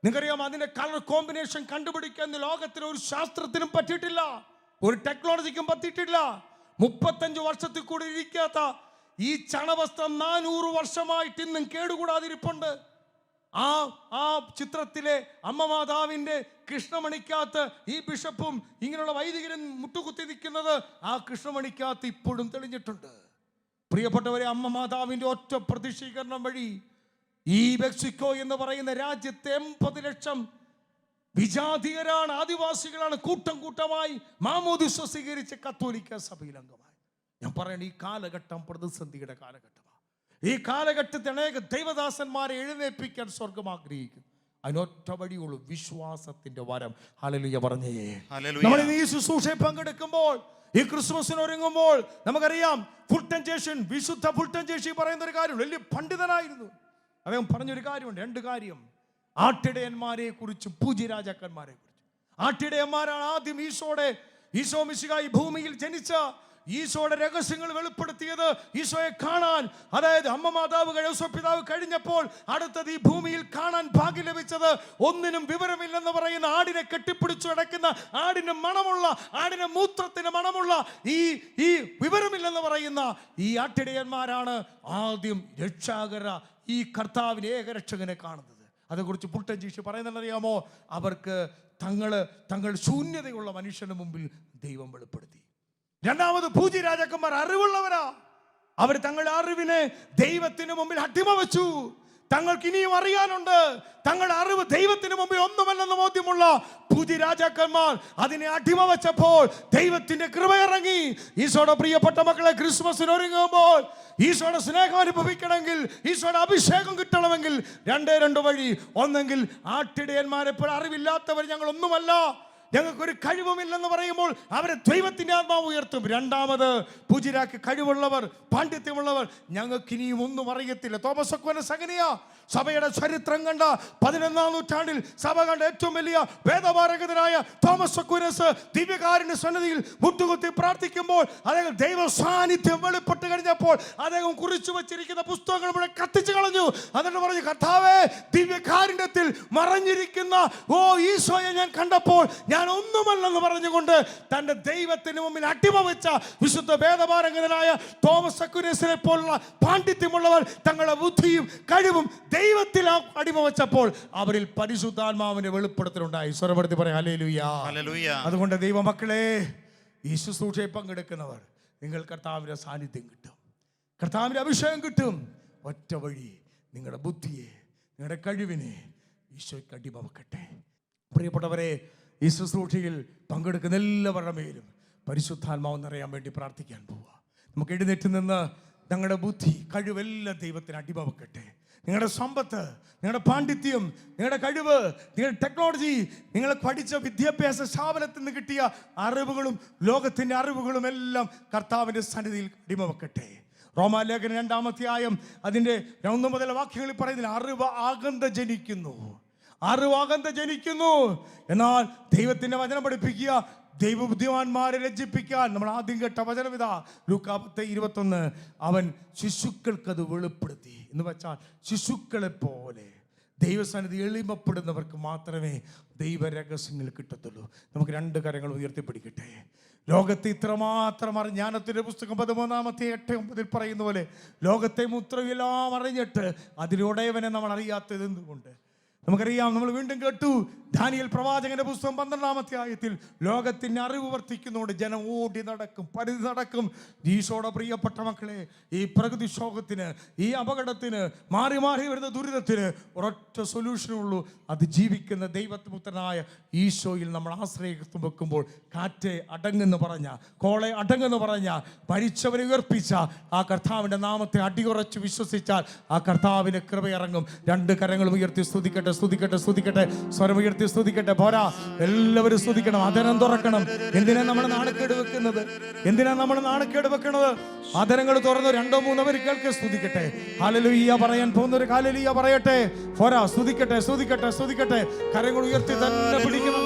നിങ്ങൾക്കറിയാം, അതിന്റെ കളർ കോമ്പിനേഷൻ കണ്ടുപിടിക്കാൻ ലോകത്തിലെ ഒരു ശാസ്ത്രത്തിനും പറ്റിയിട്ടില്ല, ഒരു ടെക്നോളജിക്കും പറ്റിയിട്ടില്ല. 35 വർഷത്തിൽ കൂടി ഇരിക്കാത്ത ഈ ചണവസ്ത്രം 400 വർഷമായിട്ട് ഇന്നും കേടുകൂടാതിരിപ്പുണ്ട്. ആ ചിത്രത്തിലെ അമ്മ മാതാവിന്റെ കൃഷ്ണമണിക്കകത്ത് ഈ ബിഷപ്പും ഇങ്ങനെയുള്ള വൈദികരും മുട്ടുകുത്തി നിൽക്കുന്നത് ആ കൃഷ്ണമണിക്കകത്ത് ഇപ്പോഴും തെളിഞ്ഞിട്ടുണ്ട്. പ്രിയപ്പെട്ടവരെ, അമ്മ മാതാവിന്റെ ഒറ്റ പ്രതിഷ്ഠീകരണം വഴി ഈ മെക്സിക്കോ എന്ന് പറയുന്ന രാജ്യത്തെ 80 ലക്ഷം വിജാതീയരാണ്, ആദിവാസികളാണ് കൂട്ടം കൂട്ടമായി മാമോദിസ സ്വീകരിച്ച് കത്തോലിക്ക സഭയിൽ അംഗമായി. ഞാൻ പറയണ ഈ കാലഘട്ടം പ്രതിസന്ധിയുടെ കാലഘട്ടമാണ്. ഈ കാലഘട്ടത്തിൽ അനേക ദൈവദാസന്മാരെ എഴുന്നേൽപ്പിക്കാൻ സ്വർഗം ആഗ്രഹിക്കുന്നു. അതിനൊറ്റ വഴിയുള്ളൂ, വിശ്വാസത്തിന്റെ വരം. ഹല്ലേലൂയ പറഞ്ഞേ. ഹല്ലേലൂയ. നമ്മൾ ഈ ശുശ്രൂഷയെ പങ്കെടുക്കുമ്പോൾ, ഈ ക്രിസ്മസിന് ഒരുങ്ങുമ്പോൾ നമുക്കറിയാം, ഫുൾട്ടൻ ജേഷൻ, വിശുദ്ധ ഫുൾട്ടൻ ജേഷി പറയുന്ന ഒരു കാര്യം, വലിയ പണ്ഡിതനായിരുന്നു. അദ്ദേഹം പറഞ്ഞൊരു കാര്യമുണ്ട്, 2 കാര്യം. ആട്ടിടയന്മാരെ കുറിച്ചും പൂജ്യരാജാക്കന്മാരെ കുറിച്ചും. ആട്ടിടയന്മാരാണ് ആദ്യം ഈശോ മിശിഹായി ഭൂമിയിൽ ജനിച്ച ഈശോയുടെ രഹസ്യങ്ങൾ വെളിപ്പെടുത്തിയത്. ഈശോയെ കാണാൻ, അതായത് അമ്മ മാതാവ് പിതാവ് കഴിഞ്ഞപ്പോൾ അടുത്തത് ഈ ഭൂമിയിൽ കാണാൻ ഭാഗ്യം ലഭിച്ചത് ഒന്നിനും വിവരമില്ലെന്ന് പറയുന്ന, ആടിനെ കെട്ടിപ്പിടിച്ചു കിടക്കുന്ന, ആടിന് മണമുള്ള, ആടിന് മൂത്രത്തിന് മണമുള്ള ഈ വിവരമില്ലെന്ന് പറയുന്ന ഈ ആട്ടിടയന്മാരാണ് ആദ്യം രക്ഷാകര ഈ കർത്താവിനെ, ഏകരക്ഷകനെ കാണുന്നത്. അതേക്കുറിച്ച് ഫുൾട്ടൻ ജേഷി പറയുന്നതറിയാമോ? അവർക്ക് തങ്ങൾ ശൂന്യതയുള്ള മനുഷ്യന് മുമ്പിൽ ദൈവം വെളിപ്പെടുത്തി. രണ്ടാമത്, പൂജ്യരാജാക്കന്മാർ അറിവുള്ളവരാ. അവർ തങ്ങളുടെ അറിവിനെ ദൈവത്തിന് മുമ്പിൽ അടിമ വെച്ചു. തങ്ങൾക്ക് ഇനിയും അറിയാനുണ്ട്. തങ്ങളുടെ അറിവ് ദൈവത്തിന് മുമ്പിൽ ഒന്നുമല്ലെന്ന് ബോധ്യമുള്ള പൂജ്യരാജാക്കന്മാർ അതിനെ അടിമ വെച്ചപ്പോൾ ദൈവത്തിന്റെ കൃപ ഇറങ്ങി. ഈശോയുടെ പ്രിയപ്പെട്ട മക്കളെ, ക്രിസ്മസിന് ഒരുങ്ങുമ്പോൾ ഈശോയുടെ സ്നേഹം അനുഭവിക്കണമെങ്കിൽ, ഈശോയുടെ അഭിഷേകം കിട്ടണമെങ്കിൽ 2 വഴി. ഒന്നെങ്കിൽ ആട്ടിടയന്മാരെപ്പോൾ അറിവില്ലാത്തവർ ഞങ്ങളൊന്നുമല്ല, ഞങ്ങൾക്കൊരു കഴിവുമില്ലെന്ന് പറയുമ്പോൾ അവരെ ദൈവത്തിന്റെ ആത്മാവ് ഉയർത്തും. രണ്ടാമത്, പൂജ്യരാക്ക് കഴിവുള്ളവർ, പാണ്ഡിത്യമുള്ളവർ, ഞങ്ങൾക്ക് ഇനിയും ഒന്നും അറിയത്തില്ല. തോമസ് അക്വീനസ് അങ്ങനെയാ. സഭയുടെ ചരിത്രം കണ്ട 11ാം നൂറ്റാണ്ടിൽ സഭ കണ്ട ഏറ്റവും വലിയ വേദപാരകനായ തോമസ് അക്വീനസ് ദിവ്യകാരുണ്യ സന്നിധിയിൽ മുട്ടുകുത്തി പ്രാർത്ഥിക്കുമ്പോൾ അദ്ദേഹം ദൈവ സാന്നിധ്യം വെളിപ്പെട്ട് കഴിഞ്ഞപ്പോൾ അദ്ദേഹം കുറിച്ചു വച്ചിരിക്കുന്ന പുസ്തകങ്ങൾ ഇവിടെ കത്തിച്ചു കളഞ്ഞു. എന്നിട്ട് പറഞ്ഞു, കർത്താവേ, ദിവ്യകാരുണ്യത്തിൽ മറഞ്ഞിരിക്കുന്ന ഈശോയെ ഞാൻ കണ്ടപ്പോൾ ഞാൻ ഒന്നുമല്ലെന്ന് പറഞ്ഞുകൊണ്ട് തന്റെ ദൈവത്തിന് മുമ്പിൽ അടിമ വെച്ച വിശുദ്ധ വേദപാരംഗതനായ തോമസ് അക്വീനസിനെ പോലുള്ള പാണ്ഡിത്യമുള്ളവർ തങ്ങളുടെ ബുദ്ധിയും കഴിവും ദൈവത്തിൽ അടിമ വെച്ചപ്പോൾ അവരിൽ പരിശുദ്ധാത്മാവിന്റെ വെളിപ്പെടുത്തലുണ്ടായി. സ്വരപ്പെടുത്തി പറയാം ഹല്ലേലൂയ. അതുകൊണ്ട് ദൈവമക്കളെ, ഈ ശുശ്രൂഷയെ പങ്കെടുക്കുന്നവർ, നിങ്ങൾ കർത്താവിന്റെ സാന്നിധ്യം കിട്ടും, കർത്താവിന്റെ അഭിഷേകം കിട്ടും. ഒറ്റ വഴി, നിങ്ങളുടെ ബുദ്ധിയെ, നിങ്ങളുടെ കഴിവിനെ ഈശോയ്ക്ക് അടിമ വെക്കട്ടെ. പ്രിയപ്പെട്ടവരെ, ഈ ശുശ്രൂഷയിൽ പങ്കെടുക്കുന്ന എല്ലാവരുടെ മേലും പരിശുദ്ധാത്മാവ് നിറയാൻ വേണ്ടി പ്രാർത്ഥിക്കാൻ പോവുക. നമുക്ക് എഴുന്നേറ്റ് നിന്ന് ഞങ്ങളുടെ ബുദ്ധി, കഴിവെല്ലാം ദൈവത്തിന് അടിമ വെക്കട്ടെ. നിങ്ങളുടെ സമ്പത്ത്, നിങ്ങളുടെ പാണ്ഡിത്യം, നിങ്ങളുടെ കഴിവ്, നിങ്ങളുടെ ടെക്നോളജി, നിങ്ങൾ പഠിച്ച വിദ്യാഭ്യാസ സ്ഥാപനത്തിൽ നിന്ന് കിട്ടിയ അറിവുകളും ലോകത്തിൻ്റെ അറിവുകളും എല്ലാം കർത്താവിൻ്റെ സന്നിധിയിൽ അടിമ വെക്കട്ടെ. റോമാലേഖനം 2-ാം അധ്യായം അതിൻ്റെ 1 മുതൽ വാക്യങ്ങളിൽ പറയുന്നില്ല, അറിവ് ആഗന്ത ജനിക്കുന്നു, അറിവാഗന്ത ജനിക്കുന്നു. എന്നാൽ ദൈവത്തിന്റെ വചനം പഠിപ്പിക്കുക, ദൈവബുദ്ധിമാന്മാരെ ലജ്ജിപ്പിക്കാൻ. നമ്മൾ ആദ്യം കേട്ട വചനമിതാ, ലൂക്കാ 10:21. അവൻ ശിശുക്കൾക്കത് വെളിപ്പെടുത്തി എന്ന് വെച്ചാൽ ശിശുക്കളെ പോലെ ദൈവസന്നിധി എളിമപ്പെടുന്നവർക്ക് മാത്രമേ ദൈവരഹസ്യങ്ങൾ കിട്ടത്തുള്ളൂ. നമുക്ക് 2 കരങ്ങൾ ഉയർത്തിപ്പിടിക്കട്ടെ. ലോകത്തെ ഇത്രമാത്രം ജ്ഞാനത്തിൻ്റെ പുസ്തകം 13:8-9 പറയുന്ന പോലെ ലോകത്തെ മുത്രയെല്ലാം അറിഞ്ഞിട്ട് അതിലുടയവനെ നമ്മൾ അറിയാത്തത് എന്തുകൊണ്ട്? നമുക്കറിയാം, നമ്മൾ വീണ്ടും കേട്ടു ദാനിയേൽ പ്രവാചകന്റെ പുസ്തകം 12-ാം അധ്യായത്തിൽ ലോകത്തിന് അറിവ് വർദ്ധിക്കുന്നതുകൊണ്ട് ജനം ഓടി നടക്കും, പരിധി നടക്കും. ഈശോയുടെ പ്രിയപ്പെട്ട മക്കളെ, ഈ പ്രകൃതി ക്ഷോഭത്തിന്, ഈ അപകടത്തിന്, മാറി മാറി വരുന്ന ദുരിതത്തിന് ഒരൊറ്റ സൊല്യൂഷനുള്ളൂ, അത് ജീവിക്കുന്ന ദൈവപുത്രനായ ഈശോയിൽ നമ്മൾ ആശ്രയം വെക്കുമ്പോൾ കാറ്റ് അടങ്ങെന്ന് പറഞ്ഞ, കോളെ അടങ്ങെന്ന് പറഞ്ഞ, മരിച്ചവരെ ഉയർപ്പിച്ച ആ കർത്താവിൻ്റെ നാമത്തെ അടിയുറച്ച് വിശ്വസിച്ചാൽ ആ കർത്താവിൻ്റെ കൃപയിറങ്ങും. 2 കരങ്ങളും ഉയർത്തി സ്തുതിക്കട്ടെ, സ്തുതിക്കട്ടെ, സ്തുതിക്കട്ടെ. സ്വരമുയർത്തി സ്തുതിക്കട്ടെ. പോരാ, എല്ലാവരും സ്തുതിക്കണം, ആദരം തുറക്കണം. എന്തിനാ നമ്മൾ നാണക്കേട് വെക്കുന്നത്? എന്തിനാ നമ്മൾ നാണക്കേട് വെക്കുന്നത്? ആദരങ്ങൾ തുറന്ന് 2-3 പേര് കേൾക്കെ സ്തുതിക്കട്ടെ. ഹല്ലേലൂയ പറയാൻ പോകുന്നവർ ഹല്ലേലൂയ പറയട്ടെ. പോരാ, സ്തുതിക്കട്ടെ, സ്തുതിക്കട്ടെ, സ്തുതിക്കട്ടെ. കരങ്ങൾ ഉയർത്തി തന്നെ പിടിക്കണം,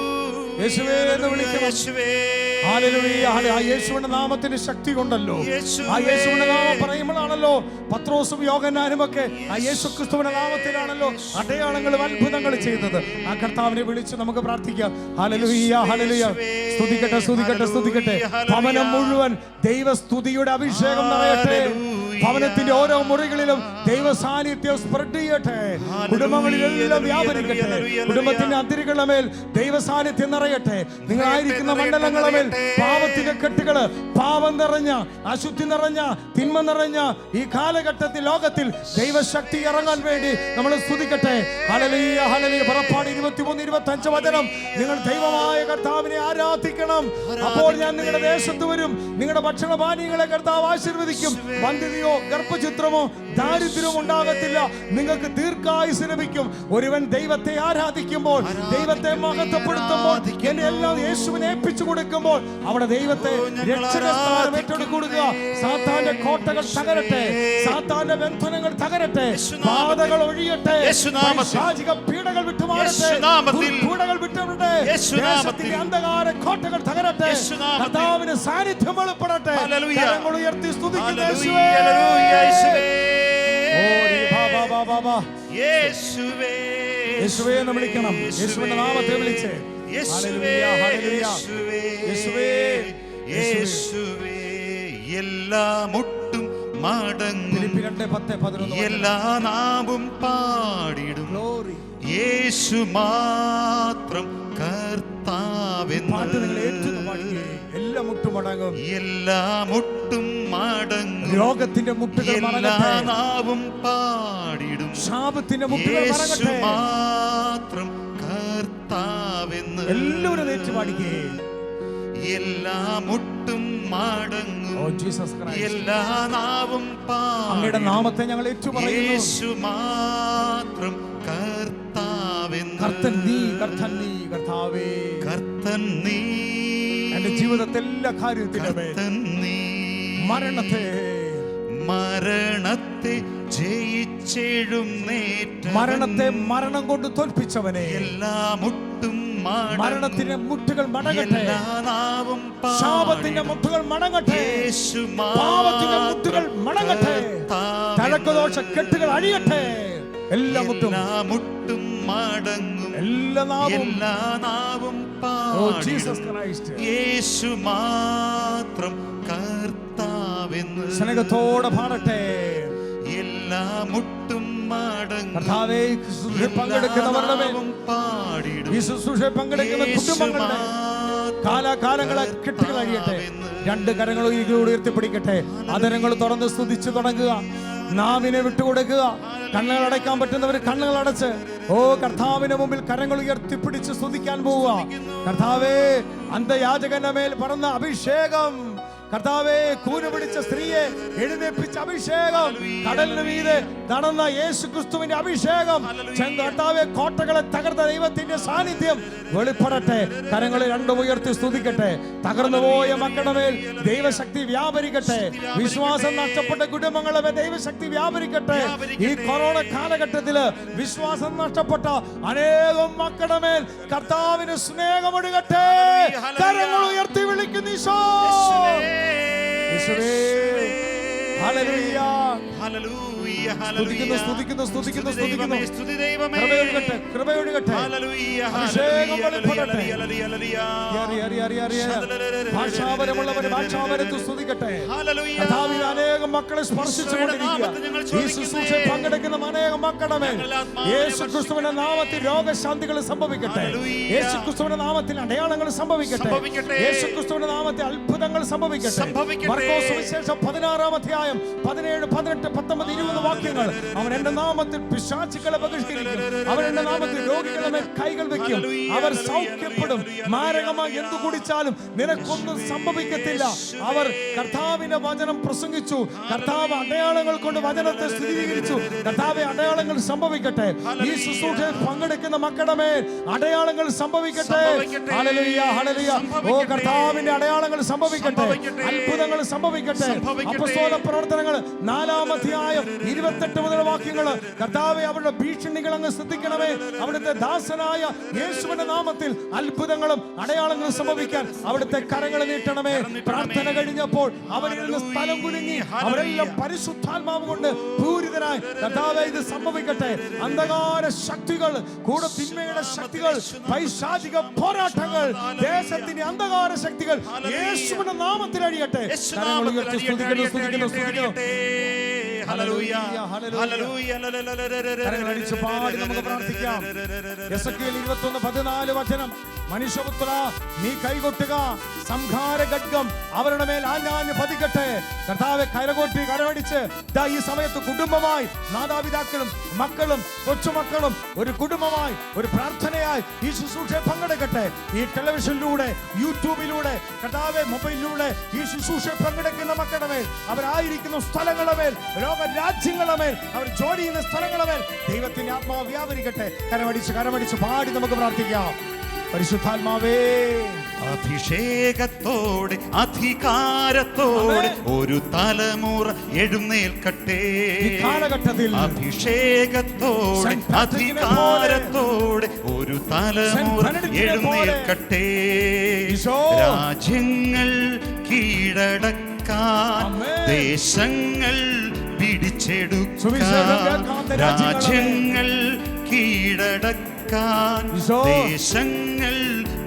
യേശുവേ എന്ന് വിളിക്കണം. ഹല്ലേലൂയ. ആ യേശുവിന്റെ നാമത്തിന് ശക്തി കൊണ്ടല്ലോ, ആ യേശുവിന്റെ നാമം പറയുമ്പോഴാണല്ലോ പത്രോസും യോഹന്നാനും ഒക്കെ ആ യേശു ക്രിസ്തുവിന്റെ നാമത്തിലാണല്ലോ അടയാളങ്ങളും അത്ഭുതങ്ങളും ചെയ്തത്. ആ കർത്താവിനെ വിളിച്ച് നമുക്ക് പ്രാർത്ഥിക്കാം. ഹല്ലേലൂയ, ഹല്ലേലൂയ. സ്തുതിക്കട്ടെ, സ്തുതിക്കട്ടെ, സ്തുതിക്കട്ടെ. ഭവനം മുഴുവൻ ദൈവസ്തുതിയുടെ അഭിഷേകം നിറയട്ടെ. ഭവനത്തിന്റെ ഓരോ മുറികളിലും ദൈവ സാന്നിധ്യം സ്പ്രെഡ് ചെയ്യട്ടെ. കുടുംബങ്ങളിലെല്ലാം വ്യാപരിക്കട്ടെ. കുടുംബത്തിന്റെ അതിരുകളുടെ മേൽ ദൈവ സാന്നിധ്യം നിറയട്ടെ. നിങ്ങളായിരിക്കുന്ന മണ്ഡലങ്ങളുടെ മേൽ പാപത്തിന്റെ കെട്ടുകള്, പാപം നിറഞ്ഞ, അശുദ്ധി നിറഞ്ഞ, തിന്മ നിറഞ്ഞ ഈ കാലഘട്ടത്തിൽ ലോകത്തിൽ ദൈവശക്തി ഇറങ്ങാൻ വേണ്ടി നമ്മൾ സ്തുതിക്കട്ടെ. ഹല്ലേലൂയ, ഹല്ലേലൂയ. പുറപ്പാട് 23-25 വചനം, നിങ്ങൾ ദൈവമായ കർത്താവിനെ ആരാധിക്കണം, അപ്പോൾ ഞാൻ നിങ്ങളുടെ ദേശത്ത് വരും, നിങ്ങളുടെ ഭക്ഷണപാനീയങ്ങളെ കർത്താവ് ആശീർവദിക്കും, വന്ധ്യതയോ വേദനയോ ഗർഭചിത്രമോ ദാരിദ്ര്യമോ ഉണ്ടാകത്തില്ല. നിങ്ങൾക്ക് ദീർഘായുസ് ലഭിക്കും. ഒരുവൻ ദൈവത്തെ ആരാധിക്കുമ്പോൾ, ദൈവത്തെ മഹത്വപ്പെടുത്തുമ്പോൾ, എന്നെ എല്ലാം യേശുവിനെ ഏൽപ്പിച്ചു കൊടുക്കുമ്പോൾ അവിടെ ദൈവത്തെ രക്ഷകസ്ഥാനം ഏറ്റെടുക്കുക. സാത്താന്റെ കോട്ടകൾ തകരട്ടെ, സാത്താന്റെ ബന്ധനങ്ങൾ തകരട്ടെ, ബാധകൾ ഒഴിയട്ടെ, പൈശാചിക പീഡകൾ വിട്ടുമാറട്ടെ, പീഡകൾ വിട്ടുവിടട്ടെ, ദേശത്തിന്റെ അന്ധകാര കോട്ടകൾ തകരട്ടെ, കർത്താവിന്റെ സാന്നിധ്യം വെളിപ്പെടട്ടെ. കരങ്ങൾ ഉയർത്തി സ്തുതിക്കുന്ന യേശുവേ, യേശുവേ, യേശുവേ എന്ന് വിളിക്കണം. യേശുവിന്റെ നാമത്തെ വിളിച്ച് എല്ലാ മുട്ടും മടങ്ങും, എല്ലാ നാവും പാടിടും, യേശു മാത്രം കർത്താവെന്ന്. എല്ലാ മുട്ടും മടങ്ങും, എല്ലാ മുട്ടും മടങ്ങും, രോഗത്തിന്റെ മുട്ടുകൾ എല്ലാ നാവും പാടിടും, ശാപത്തിന്റെ മുട്ടുകൾ യേശു മാത്രം കർത്താവെന്ന്. എല്ലാവരും ഏറ്റുപാടിക്കേ. എല്ലാ മുട്ടും മടങ്ങും, എല്ലാ നാവും അങ്ങയുടെ നാമത്തെ ഞങ്ങൾ ഏറ്റുപറയുന്നു. യേശു മാത്രം കർത്താവെന്ന്. കർത്തൻ നീ, കർത്തൻ നീ, കർത്താവേ, കർത്തൻ നീ, എന്റെ ജീവിതത്തെ എല്ലാ കാര്യത്തിലും കർത്തൻ നീ. മരണത്തെ ജയിച്ചെഴുന്നേറ്റ, മരണത്തെ മരണം കൊണ്ട് തോൽപ്പിച്ചവനെ, എല്ലാ മുട്ടും മരണത്തിന്റെ മുട്ടുകൾ മടങ്ങട്ടെ, എല്ലാ നാവും ശാപത്തിന്റെ മുട്ടുകൾ മടങ്ങട്ടെ, പാപത്തിന്റെ മുട്ടുകൾ മടങ്ങട്ടെ, തഴക്കദോഷ കെട്ടുകൾ അഴിയട്ടെ. എല്ലാ മുട്ടും മടങ്ങും, എല്ലാ നാവും യേശു മാത്രം കർത്താവെന്ന്. സ്നേഹത്തോടെ പാടട്ടെ. എല്ലാ മുട്ടും മടങ്ങും, കർത്താവേ, പങ്കെടുക്കുന്നവരുടെ ഈ ശുശ്രൂഷയിൽ പങ്കെടുക്കുന്ന കുടുംബങ്ങളുടെ കാലാകാലങ്ങളെ കെട്ടുകൾ അഴിയട്ടെ. രണ്ട് കരങ്ങളും ഇതിലൂടെ ഉയർത്തിപ്പിടിക്കട്ടെ. അതരങ്ങൾ തുറന്ന് സ്തുതിച്ചു തുടങ്ങുക. നാവിനെ വിട്ടുകൊടുക്കുക. കണ്ണുകൾ അടയ്ക്കാൻ പറ്റുന്നവർ കണ്ണുകൾ അടച്ച് കർത്താവിന് മുമ്പിൽ കരങ്ങൾ ഉയർത്തിപ്പിടിച്ച് സ്തുതിക്കാൻ പോവുക. കർത്താവേ, അന്ധയാചകന്റെ മേൽ പറന്ന അഭിഷേകം, കർത്താവേ, കൂന് പിടിച്ച സ്ത്രീയെ എഴുന്നേൽപ്പിച്ച അഭിഷേകം, കടലിന് മീതെ നടന്ന യേശു ക്രിസ്തുവിന്റെ അഭിഷേകം, കർത്താവേ, കോട്ടകളെ തകർത്ത ദൈവത്തിന്റെ സാന്നിധ്യം വെളിപ്പെടട്ടെ. കരങ്ങളെ രണ്ടും ഉയർത്തി സ്തുതിക്കട്ടെ. തകർന്നു പോയ മക്കളുടെ മേൽ ദൈവശക്തി വ്യാപരിക്കട്ടെ. വിശ്വാസം നഷ്ടപ്പെട്ട കുടുംബങ്ങളുടെ മേൽ ദൈവശക്തി വ്യാപരിക്കട്ടെ. ഈ കൊറോണ കാലഘട്ടത്തില് വിശ്വാസം നഷ്ടപ്പെട്ട അനേകം മക്കളുടെ മേൽ കർത്താവിന് സ്നേഹമൊഴുകട്ടെ. കരങ്ങൾ ഉയർത്തി വിളിക്കുന്നു ഈശോ. ഭാഷാപരമുള്ളവര് ഭാഷാപരത്ത് സ്തുതിക്കട്ടെ. അനേകം മക്കളെ സ്പർശിച്ചുകൊണ്ടിരിക്കുക. പങ്കെടുക്കുന്ന അനേകം മക്കളുടെ മേൽ യേശു ക്രിസ്തുവിന്റെ നാമത്തിൽ രോഗശാന്തികൾ സംഭവിക്കട്ടെ. യേശു ക്രിസ്തുവിന്റെ നാമത്തിൽ അടയാളങ്ങൾ സംഭവിക്കട്ടെ. യേശു ക്രിസ്തുവിന്റെ നാമത്തിൽ അത്ഭുതങ്ങൾ സംഭവിക്കട്ടെ. മർക്കോസ് സുവിശേഷം 16-ാം അധ്യായം 17, 18, 19, 20 വാക്യങ്ങൾ. അവൻ എന്റെ നാമത്തിൽ പിശാചുക്കളെ ബഹിഷ്കരിക്കും. അവൻ എന്റെ നാമത്തിൽ രോഗികളുടെ മേൽ കൈകൾ വെക്കും. അവർ സൗഖ്യപ്പെടും. മാരകമായി എന്തു കുടിച്ചാലും നിനക്കൊന്നും സംഭവിക്കത്തില്ല. അവർ കർത്താവിന്റെ വചനം പ്രസംഗിച്ചു. കർത്താവ് അടയാളങ്ങൾ കൊണ്ട് വചനത്തെ സ്ഥിരീകരിച്ചു. കർത്താവെ, അടയാളങ്ങൾ സംഭവിക്കട്ടെ. ഈ ശുശ്രൂഷയിൽ പങ്കെടുക്കുന്ന മക്കളുടെ മേൽ അടയാളങ്ങൾ സംഭവിക്കട്ടെ. Hallelujah, hallelujah. കർത്താവിന്റെ അടയാളങ്ങൾ സംഭവിക്കട്ടെ. അത്ഭുതങ്ങൾ സംഭവിക്കട്ടെ. അപ്പോസ്തല പ്രവർത്തനങ്ങൾ 4-ാം അധ്യായം 28 മുതൽ വാക്യങ്ങൾ. കർത്താവേ, അവരുടെ ഭീഷണികൾ അങ്ങ് ശ്രദ്ധിക്കണമേ. അവിടുത്തെ ദാസനായ യേശുവിന്റെ നാമത്തിൽ അത്ഭുതങ്ങളും അടയാളങ്ങളും സംഭവിക്കാൻ അവിടുത്തെ കരങ്ങൾ നീട്ടണമേ. പ്രാർത്ഥന കഴിഞ്ഞപ്പോൾ അവരിരുന്ന് സ്ഥലം കുലുങ്ങി. അവരെല്ലാം പരിശുദ്ധാത്മാവ് കൊണ്ട് പൂരിതരായി. കർത്താവേ, ഇത് സംഭവിക്കട്ടെ. അന്ധകാര ശക്തികൾ, കൂടെ തിന്മയുടെ ശക്തികൾ, പൈശാചിക പോരാട്ടങ്ങൾ, ദേശത്തിന്റെ അന്ധകാര ശക്തികൾ യേശുവിന്റെ നാമത്തിൽ അഴിയട്ടെ. കരങ്ങൾ ഉയർത്തി സ്തുതിക്കുന്നു, സ്തുതിക്കുന്നു, സ്തുതിക്കുന്നു. Hallelujah, hallelujah. കരങ്ങൾ അടിച്ച് പാടി നമുക്ക് പ്രാർത്ഥിക്കാം. എസെക്കിയേൽ 21:14 വചനം. മനുഷ്യപുത്ര നീ കൈകൊട്ടുക, സംഹാര ഖഡ്ഗം അവരുടെ മേൽ ആഞ്ഞാഞ്ഞ് പതിക്കട്ടെ. കർത്താവെ കരകൊട്ടി കരമടിച്ച് ഈ സമയത്ത് കുടുംബമായി മാതാപിതാക്കളും മക്കളും കൊച്ചുമക്കളും ഒരു കുടുംബമായി ഒരു പ്രാർത്ഥനയായി ഈ ശുശ്രൂഷയെ പങ്കെടുക്കട്ടെ. ഈ ടെലിവിഷനിലൂടെ യൂട്യൂബിലൂടെ കർത്താവെ മൊബൈലിലൂടെ ഈ ശുശ്രൂഷയെ പങ്കെടുക്കുന്ന മക്കളുടെ മേൽ, അവരായിരിക്കുന്ന സ്ഥലങ്ങളുടെ മേൽ, ലോക രാജ്യങ്ങളുടെ മേൽ, അവർ ജോലി ചെയ്യുന്ന സ്ഥലങ്ങളുടെ മേൽ ദൈവത്തിന്റെ ആത്മാവ് വ്യാപരിക്കട്ടെ. കരമടിച്ച് പാടി നമുക്ക് പ്രാർത്ഥിക്കാം. പരിശുദ്ധാത്മാവേ, അഭിഷേകത്തോടെ അധികാരത്തോടെ ഒരു തലമുറ എഴുന്നേൽക്കട്ടെ. കാലഘട്ടത്തിൽ അഭിഷേകത്തോടെ അധികാരത്തോടെ ഒരു തലമുറ എഴുന്നേൽക്കട്ടെ. രാജ്യങ്ങൾ കീഴടക്കാൻ, ദേശങ്ങൾ പിടിച്ചെടുക്കാൻ, രാജ്യങ്ങൾ കീഴടക്കാൻ, ദേശങ്ങൾ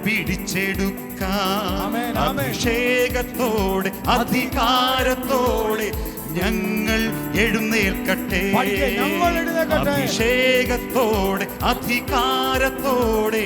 പിടിച്ചെടുക്കാൻ, അഭിഷേകത്തോടെ അധികാരത്തോടെ ഞങ്ങൾ എഴുന്നേൽക്കട്ടെ. അഭിഷേകത്തോടെ അധികാരത്തോടെ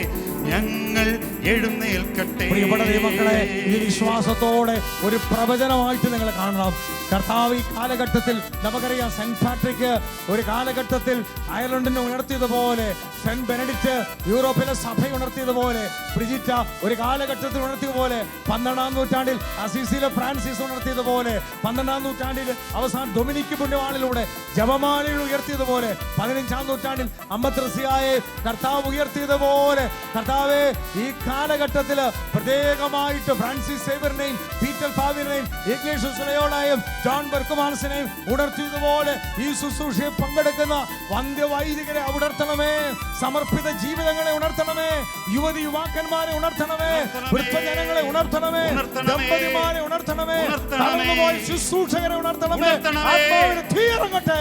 ഞങ്ങൾ എഴുന്നേൽക്കട്ടെ. പ്രിയപ്പെട്ട ദൈവമക്കളെ, ഈ വിശ്വാസത്തോടെ ഒരു പ്രവചനമായിട്ട് നിങ്ങൾ കാണണം. കർത്താവ് ഈ കാലഘട്ടത്തിൽ നമുക്കറിയാം, സെന്റ് പാട്രിക് ഒരു കാലഘട്ടത്തിൽ അയർലൻഡിനെ ഉണർത്തിയതുപോലെ, സെന്റ് ബെനഡിക്റ്റ് യൂറോപ്പിലെ സഭ ഉണർത്തിയതുപോലെ, ബ്രിജിറ്റ ഒരു കാലഘട്ടത്തിൽ ഉണർത്തിയതുപോലെ, 12-ാം നൂറ്റാണ്ടിൽ അസീസിയിലെ ഫ്രാൻസിസ് ഉണർത്തിയതുപോലെ, 12-ാം നൂറ്റാണ്ടിൽ അവസാനം ഡൊമിനിക് പുണ്യവാളിലൂടെ ജപമാലയിൽ ഉയർത്തിയതുപോലെ, 15-ാം നൂറ്റാണ്ടിൽ അമ്മത്രസിയായെ കർത്താവ് ഉയർത്തിയതുപോലെ, കർത്താവെ ഈ കാലഘട്ടത്തിൽ പ്രത്യേകമായിട്ട് ഫ്രാൻസിസ് സേവ്യറിനെയും പീറ്റർ ഫാവിനെയും ഇഗ്നേഷ്യസ് ലയോളയെയും ജോൺ ബെർക്കുമാൻസിനെയും ഉണർത്തിയതുപോലെ ഈ ശുശ്രൂഷയെ പങ്കെടുക്കുന്ന വന്ധ്യവൈദികരെ ഉണർത്തണമേ. സമർപ്പിത ജീവിതങ്ങളെ ഉണർത്തണമേ. യുവതി യുവാക്കന്മാരെ ഉണർത്തണമേ. വൃദ്ധജനങ്ങളെ ഉണർത്തണമേ. ദമ്പതിമാരെ ഉണർത്തണമേ. തളർന്നുപോയ ശുശ്രൂഷകരെ ഉണർത്തണമേ. ആത്മാവിന് തീ ഇറങ്ങട്ടെ.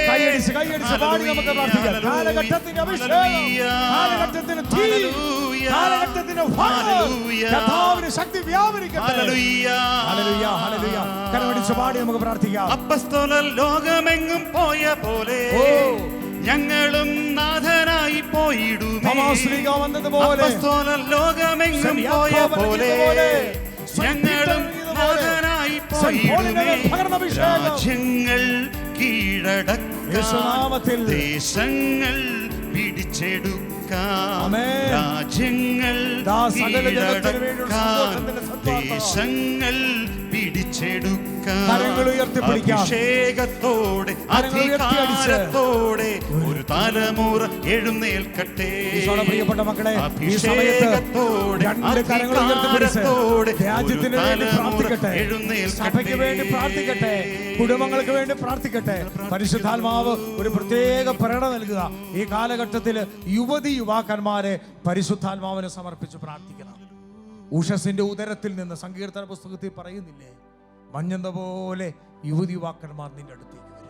കൈയടിച്ച് പാടി നമുക്ക് പ്രാർത്ഥിക്കാം. കാലഘട്ടത്തിന്റെ അഭിഷേകം, കാലഘട്ടത്തിന് തീ, കാലഘട്ടത്തിന്റെ കർത്താവിന്റെ ശക്തി വ്യാപരിക്കട്ടെ. Hallelujah, hallelujah. കരമടിച്ച് പാടി നമുക്ക് പ്രാർത്ഥിക്കാം. അപ്പസ്തോലർ ലോകമെങ്ങും പോയ പോലെ ഞങ്ങളും നാഥനായി പോയിടുമേ. അപ്പസ്തോലർ ലോകമെങ്ങും പോയ പോലെ ഞങ്ങളും നാഥനായി പോയിടുമേ. രാജ്യങ്ങൾ കീഴടക്കാൻ, ദേശങ്ങൾ പിടിച്ചെടുക്കാൻ, രാജ്യങ്ങൾ കീഴടക്കാൻ, ദേശങ്ങൾ പിടിച്ചെടുക്കാൻ, അഭിഷേകത്തോടെ അധികാരത്തോടെ ഒരു തലമുറ എഴുന്നേൽക്കട്ടെ. പ്രിയപ്പെട്ട മക്കളെ, അഭിഷേകത്തോടെ അധികാരത്തോടെ രാജ്യത്തിന് വേണ്ടി പ്രാർത്ഥിക്കട്ടെ, സഭയ്ക്ക് വേണ്ടി പ്രാർത്ഥിക്കട്ടെ, കുടുംബങ്ങൾക്ക് വേണ്ടി പ്രാർത്ഥിക്കട്ടെ. പരിശുദ്ധാത്മാവ് ഒരു പ്രത്യേക പ്രേരണ നൽകുക. ഈ കാലഘട്ടത്തിൽ യുവതി യുവാക്കന്മാരെ പരിശുദ്ധാത്മാവിനെ സമർപ്പിച്ച് പ്രാർത്ഥിക്കണം. ഉഷസിന്റെ ഉദരത്തിൽ നിന്ന് സങ്കീർത്തന പുസ്തകത്തിൽ പറയുന്നില്ലേ, മഞ്ഞെന്ന പോലെ യുവതി യുവാക്കന്മാർ നിന്റെ അടുത്തേക്ക് വരും.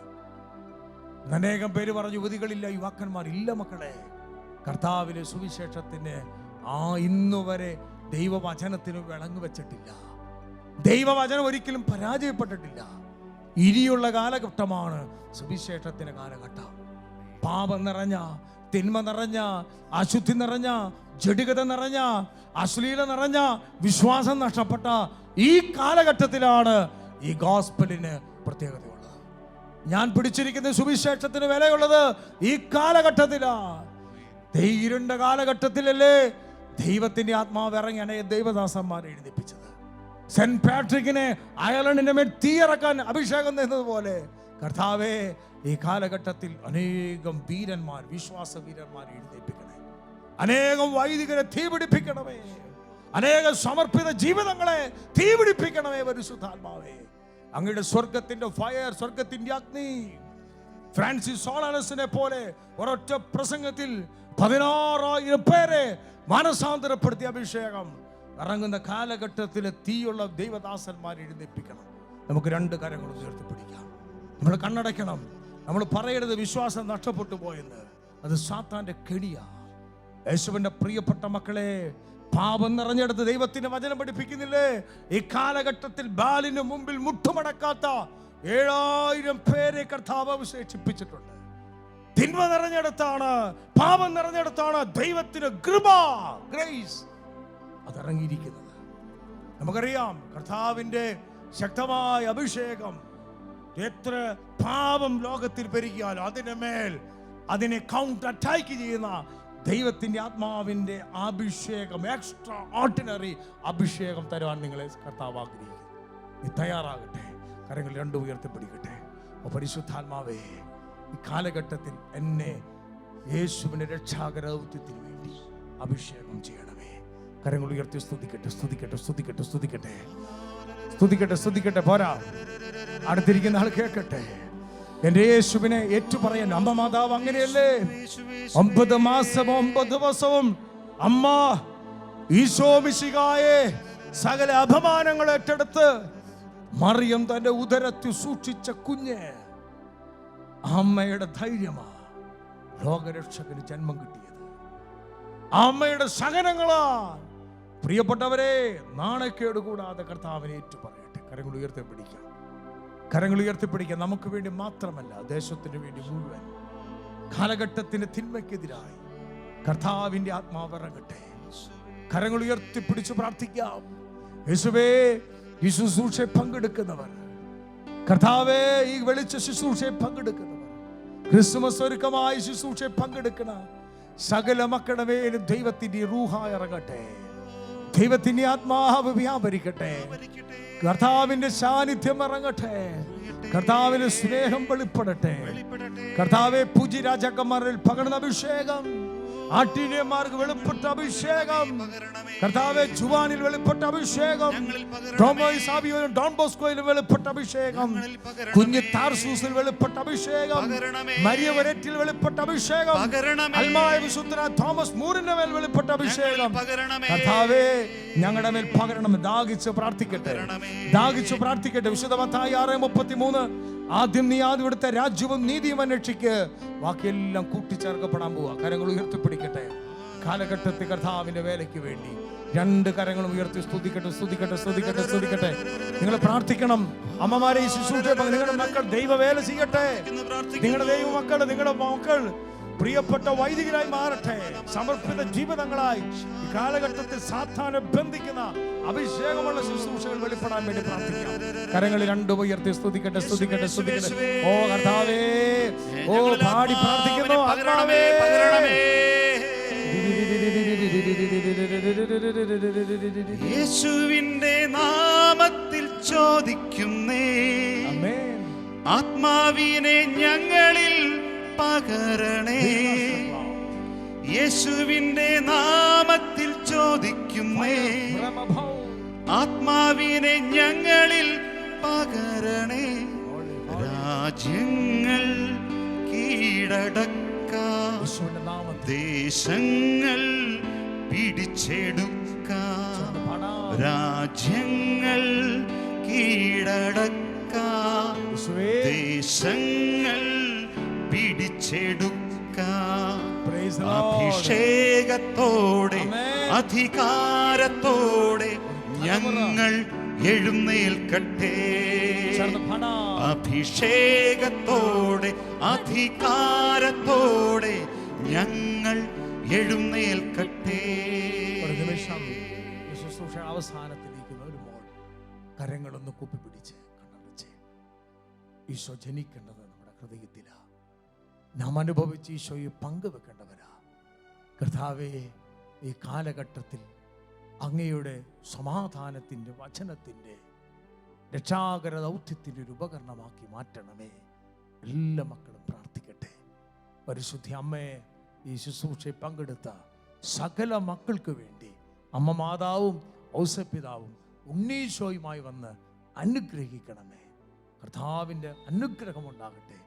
അനേകം പേര് പറഞ്ഞു യുവതികളില്ല, യുവാക്കന്മാർ ഇല്ല. മക്കളെ, കർത്താവിലെ സുവിശേഷത്തിന് ഇന്നുവരെ ദൈവവചനത്തിന് വിളങ്ങു വെച്ചിട്ടില്ല. ദൈവവചനം ഒരിക്കലും പരാജയപ്പെട്ടിട്ടില്ല. ഇനിയുള്ള കാലഘട്ടമാണ് സുവിശേഷത്തിന്റെ കാലഘട്ടം. പാപം നിറഞ്ഞ, തിന്മ നിറഞ്ഞ, അശുദ്ധി നിറഞ്ഞ, ജഡികത നിറഞ്ഞ, അശ്ലീല നിറഞ്ഞ, വിശ്വാസം നഷ്ടപ്പെട്ട ഈ കാലഘട്ടത്തിലാണ് ഈ ഗോസ്പലിന് പ്രത്യേകതയുള്ളത്. ഞാൻ പിടിച്ചിരിക്കുന്ന സുവിശേഷത്തിന് വിലയുള്ളത് ഈ കാലഘട്ടത്തിലാണ്. ഇരുണ്ട കാലഘട്ടത്തിലല്ലേ ദൈവത്തിന്റെ ആത്മാവ് ഇറങ്ങി അനേക ദൈവദാസന്മാരെ എഴുന്നേൽപ്പിച്ചത്. സെന്റ് പാട്രിക്കിനെ അയർലൻഡിന്റെ മേൽ തീയിറക്കാൻ അഭിഷേകം തന്നതുപോലെ കർത്താവേ, ഈ കാലഘട്ടത്തിൽ അനേകം വീരന്മാർ, വിശ്വാസ വീരന്മാർ എഴുന്നേൽപ്പിക്കണേ. അനേകം വൈദികരെ തീപിടിപ്പിക്കണമേ. അനേകം സമർപ്പിത ജീവിതങ്ങളെ തീപിടിപ്പിക്കണമേ. പരിശുദ്ധാത്മാവേ, അങ്ങയുടെ സ്വർഗത്തിന്റെ ഫയർ, സ്വർഗത്തിന്റെ അഗ്നി ഫ്രാൻസിസ് സോളാനസിനെ പോലെ ഒരൊറ്റ പ്രസംഗത്തിൽ 16,000 പേരെ മാനസാന്തരപ്പെടുത്തിയ അഭിഷേകം ഇറങ്ങുന്ന കാലഘട്ടത്തിലെ തീയുള്ള ദൈവദാസന്മാരെ എഴുന്നേൽപ്പിക്കണം. നമുക്ക് 2 കരങ്ങൾ ഉയർത്തിപ്പിടിക്കാം. നമ്മൾ കണ്ണടയ്ക്കണം. നമ്മൾ പറയരുത് വിശ്വാസം നഷ്ടപ്പെട്ടു പോയെന്ന്. അത് സാത്താന്റെ കെണിയാ. യേശുവിന്റെ പ്രിയപ്പെട്ട മക്കളെ, പാപം നിറഞ്ഞെടുത്ത് ദൈവത്തിന്റെ വചനം പഠിപ്പിക്കുന്നില്ലേ, ഈ കാലഘട്ടത്തിൽ ബാലിന് മുമ്പിൽ മുട്ടുമടക്കാത്ത 7,000 പേരെ കർത്താവ് അവശേഷിപ്പിച്ചിട്ടുണ്ട്. തിന്മ നിറഞ്ഞെടുത്താണ്, പാപം നിറഞ്ഞെടുത്താണ് ദൈവത്തിന് കൃപ, ഗ്രേസ് അതിറങ്ങിയിരിക്കുന്നത്. നമുക്കറിയാം കർത്താവിന്റെ ശക്തമായ അഭിഷേകം എത്ര പാപം ലോകത്തിൽ പെരുകിയാലും അതിന്റെ മേൽ അതിനെ കൗണ്ടർ അറ്റാക്ക് ചെയ്യുന്ന ദൈവത്തിന്റെ ആത്മാവിന്റെ അഭിഷേകം, എക്സ്ട്രാ ഓർഡിനറി അഭിഷേകം തരുവാൻ നിങ്ങളെ കർത്താവ് ആഗ്രഹിക്കുന്നു. നീ തയ്യാറാകട്ടെ, കരങ്ങൾ രണ്ടും ഉയർത്തിപ്പിടിക്കട്ടെ. ഓ പരിശുദ്ധാത്മാവേ, ഈ കാലഘട്ടത്തിൽ എന്നെ യേശുവിന്റെ രക്ഷാകരൗത്യത്തിന് വേണ്ടി അഭിഷേകം ചെയ്യണമേ. കരങ്ങൾ ഉയർത്തി സ്തുതിക്കട്ടെ, സ്തുതിക്കട്ടെ, സ്തുതിക്കട്ടെ, സ്തുതിക്കട്ടെ, സ്തുതിക്കട്ടെ, സ്തുതിക്കട്ടെ. പോരാ, അടുത്തിരിക്കുന്ന ആൾ കേൾക്കട്ടെ. എന്റെ യേശുവിനെ ഏറ്റുപറയാൻ അമ്മ മാതാവ് അങ്ങനെയല്ലേ? 9 മാസവും 9 ദിവസവും അമ്മ ഈശോ മിശിഹായെ സകല അപമാനങ്ങൾ ഏറ്റെടുത്ത് മറിയം തന്റെ ഉദരത്തിൽ സൂക്ഷിച്ച കുഞ്ഞ്, അമ്മയുടെ ധൈര്യമാ ലോകരക്ഷകന് ജന്മം കിട്ടിയത്. അമ്മയുടെ സഹനങ്ങളാ. പ്രിയപ്പെട്ടവരെ, നാണക്കേട് കൂടാതെ കർത്താവിനെ ഏറ്റുപറയട്ടെ. കരങ്ങൾ ഉയർത്തിപ്പിടിക്കാം, കരങ്ങൾ ഉയർത്തിപ്പിടിക്കാം. നമുക്ക് വേണ്ടി മാത്രമല്ല, ദേശത്തിന് വേണ്ടി മുഴുവൻ. കാലഘട്ടത്തിന്റെ തിന്മയ്ക്കെതിരായി കർത്താവിന്റെ ആത്മാവ് ഇറങ്ങട്ടെ. കരങ്ങൾ ഉയർത്തിപ്പിടിച്ച് പ്രാർത്ഥിക്കാം. യേശുവേ, ഈ ശുശ്രൂഷയെ പങ്കെടുക്കുന്നവർ, കർത്താവേ, ഈ വെളിച്ച ശുശ്രൂഷയെ പങ്കെടുക്കുന്നവർ, ക്രിസ്തുമസ് ഒരുക്കമായി ശുശ്രൂഷയെ പങ്കെടുക്കുന്ന സകല മക്കളുടെ മേലും ദൈവത്തിന്റെ റൂഹ ഇറങ്ങട്ടെ. ദൈവത്തിന്റെ ആത്മാവ് വ്യാപരിക്കട്ടെ. കർത്താവിന്റെ സാന്നിധ്യം ഇറങ്ങട്ടെ. കർത്താവിന്റെ സ്നേഹം വെളിപ്പെടട്ടെ. കർത്താവെ, പൂജി രാജാക്കന്മാരിൽ പകർന്ന അഭിഷേകം, ആട്ടിന്യന്മാർക്ക് വെളിപ്പെട്ട അഭിഷേകം, കർത്താവെ, ജുവാനിൽ വെളിപ്പെട്ട അഭിഷേകം, ഡോൺ ബോസ്കോയിൽ വെളിപ്പെട്ട അഭിഷേകം, കുഞ്ഞ് താർസൂസിൽ വെളിപ്പെട്ട അഭിഷേകം, മരിയവരറ്റിൽ വെളിപ്പെട്ട അഭിഷേകം, അൽമായ വിശുദ്ധ തോമസ് മൂറിന്റെ മേൽ വെളിപ്പെട്ട അഭിഷേകം കർത്താവേ ഞങ്ങളുടെ മേൽ പകരണം. ദാഹിച്ച് പ്രാർത്ഥിക്കട്ടെ, ദാഹിച്ച് പ്രാർത്ഥിക്കട്ടെ. വിശുദ്ധ മത്തായി 6:33, ആദ്യം നീ ആദ്യം എടുത്ത രാജ്യവും നീതിയും അന്വേഷിക്ക്, ബാക്കിയെല്ലാം കൂട്ടിച്ചേർക്കപ്പെടാൻ പോവാ. കരങ്ങൾ ഉയർത്തിപ്പിടിക്കട്ടെ. കാലഘട്ടത്തിൽ കർത്താവിന്റെ വേലയ്ക്ക് വേണ്ടി 2 കരങ്ങളും ഉയർത്തി സ്തുതിക്കട്ടെ, സ്തുതിക്കട്ടെ, സ്തുതിക്കട്ടെ, സ്തുതിക്കട്ടെ. നിങ്ങൾ പ്രാർത്ഥിക്കണം. അമ്മമാരെ, ഈ ശുശ്രൂഷ നിങ്ങളുടെ മക്കൾ ദൈവവേല ചെയ്യട്ടെ. നിങ്ങളുടെ ദൈവമക്കൾ, നിങ്ങളുടെ മക്കൾ പ്രിയപ്പെട്ട വൈദികരായി മാറട്ടെ. സമർപ്പിത ജീവിതങ്ങളായി ഈ കാലഘട്ടത്തിൽ സാത്താനെ ബന്ധിക്കുന്ന അഭിഷേകമുള്ള ശുശ്രൂഷകൾ വെളിപ്പെടാൻ വേണ്ടി പ്രാർത്ഥിക്കാം. കരങ്ങൾ രണ്ടും ഉയർത്തി സ്തുതിക്കട്ടെ, സ്തുതിക്കട്ടെ, സ്തുതിക്കട്ടെ. ഓ കർത്താവേ, ഓ പാടി പ്രാർത്ഥിക്കുന്നു. യേശുവിന്റെ നാമത്തിൽ ചോദിക്കുന്നേ, ആത്മാവിനെ ഞങ്ങളിൽ പകരണേ. യേശുവിന്റെ നാമത്തിൽ ചോദിക്കുന്നേ, ആത്മാവിനെ ഞങ്ങളിൽ പകരണേ. രാജ്യങ്ങൾ കീഴടക്കാം, ദേശങ്ങൾ പിടിച്ചെടുക്കാം, രാജ്യങ്ങൾ കീഴടക്കാം, ദേശങ്ങൾ പിടിച്ചെടുക്കാം. അഭിഷേകത്തോടെ അധികാരത്തോടെ ഞങ്ങൾ എഴുന്നേൽക്കട്ടെ. അഭിഷേകത്തോടെ അധികാരത്തോടെ ഞങ്ങൾ എഴുന്നേൽക്കട്ടെ. ഒരു നിമിഷം ശുശ്രൂഷ അവസാനത്തിരിക്കുന്ന ഒരു മോൾ കരങ്ങളൊന്ന് കൂപ്പിപ്പിടിച്ച് കണ്ണടച്ച്. ഈശോ ജനിക്കേണ്ടത് നമ്മുടെ ഹൃദയത്തിലാണ്. നാം അനുഭവിച്ച് ഈശോയെ പങ്കുവെക്കേണ്ടവരാ. കർത്താവേ, ഈ കാലഘട്ടത്തിൽ അങ്ങയുടെ സമാധാനത്തിൻ്റെ വചനത്തിൻ്റെ രക്ഷാകര ദൗത്യത്തിൻ്റെ ഒരു ഉപകരണമാക്കി മാറ്റണമേ. എല്ലാ മക്കളും പ്രാർത്ഥിക്കട്ടെ. പരിശുദ്ധ അമ്മയെ, ഈ ശുശ്രൂഷയിൽ പങ്കെടുത്ത സകല മക്കൾക്ക് വേണ്ടി അമ്മ മാതാവും ഔസപിതാവും ഉണ്ണീശോയുമായി വന്ന് അനുഗ്രഹിക്കണമേ. കർത്താവിൻ്റെ അനുഗ്രഹം ഉണ്ടാകട്ടെ.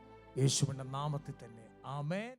യേശുവിൻ്റെ നാമത്തിൽ തന്നെ ആമേൻ.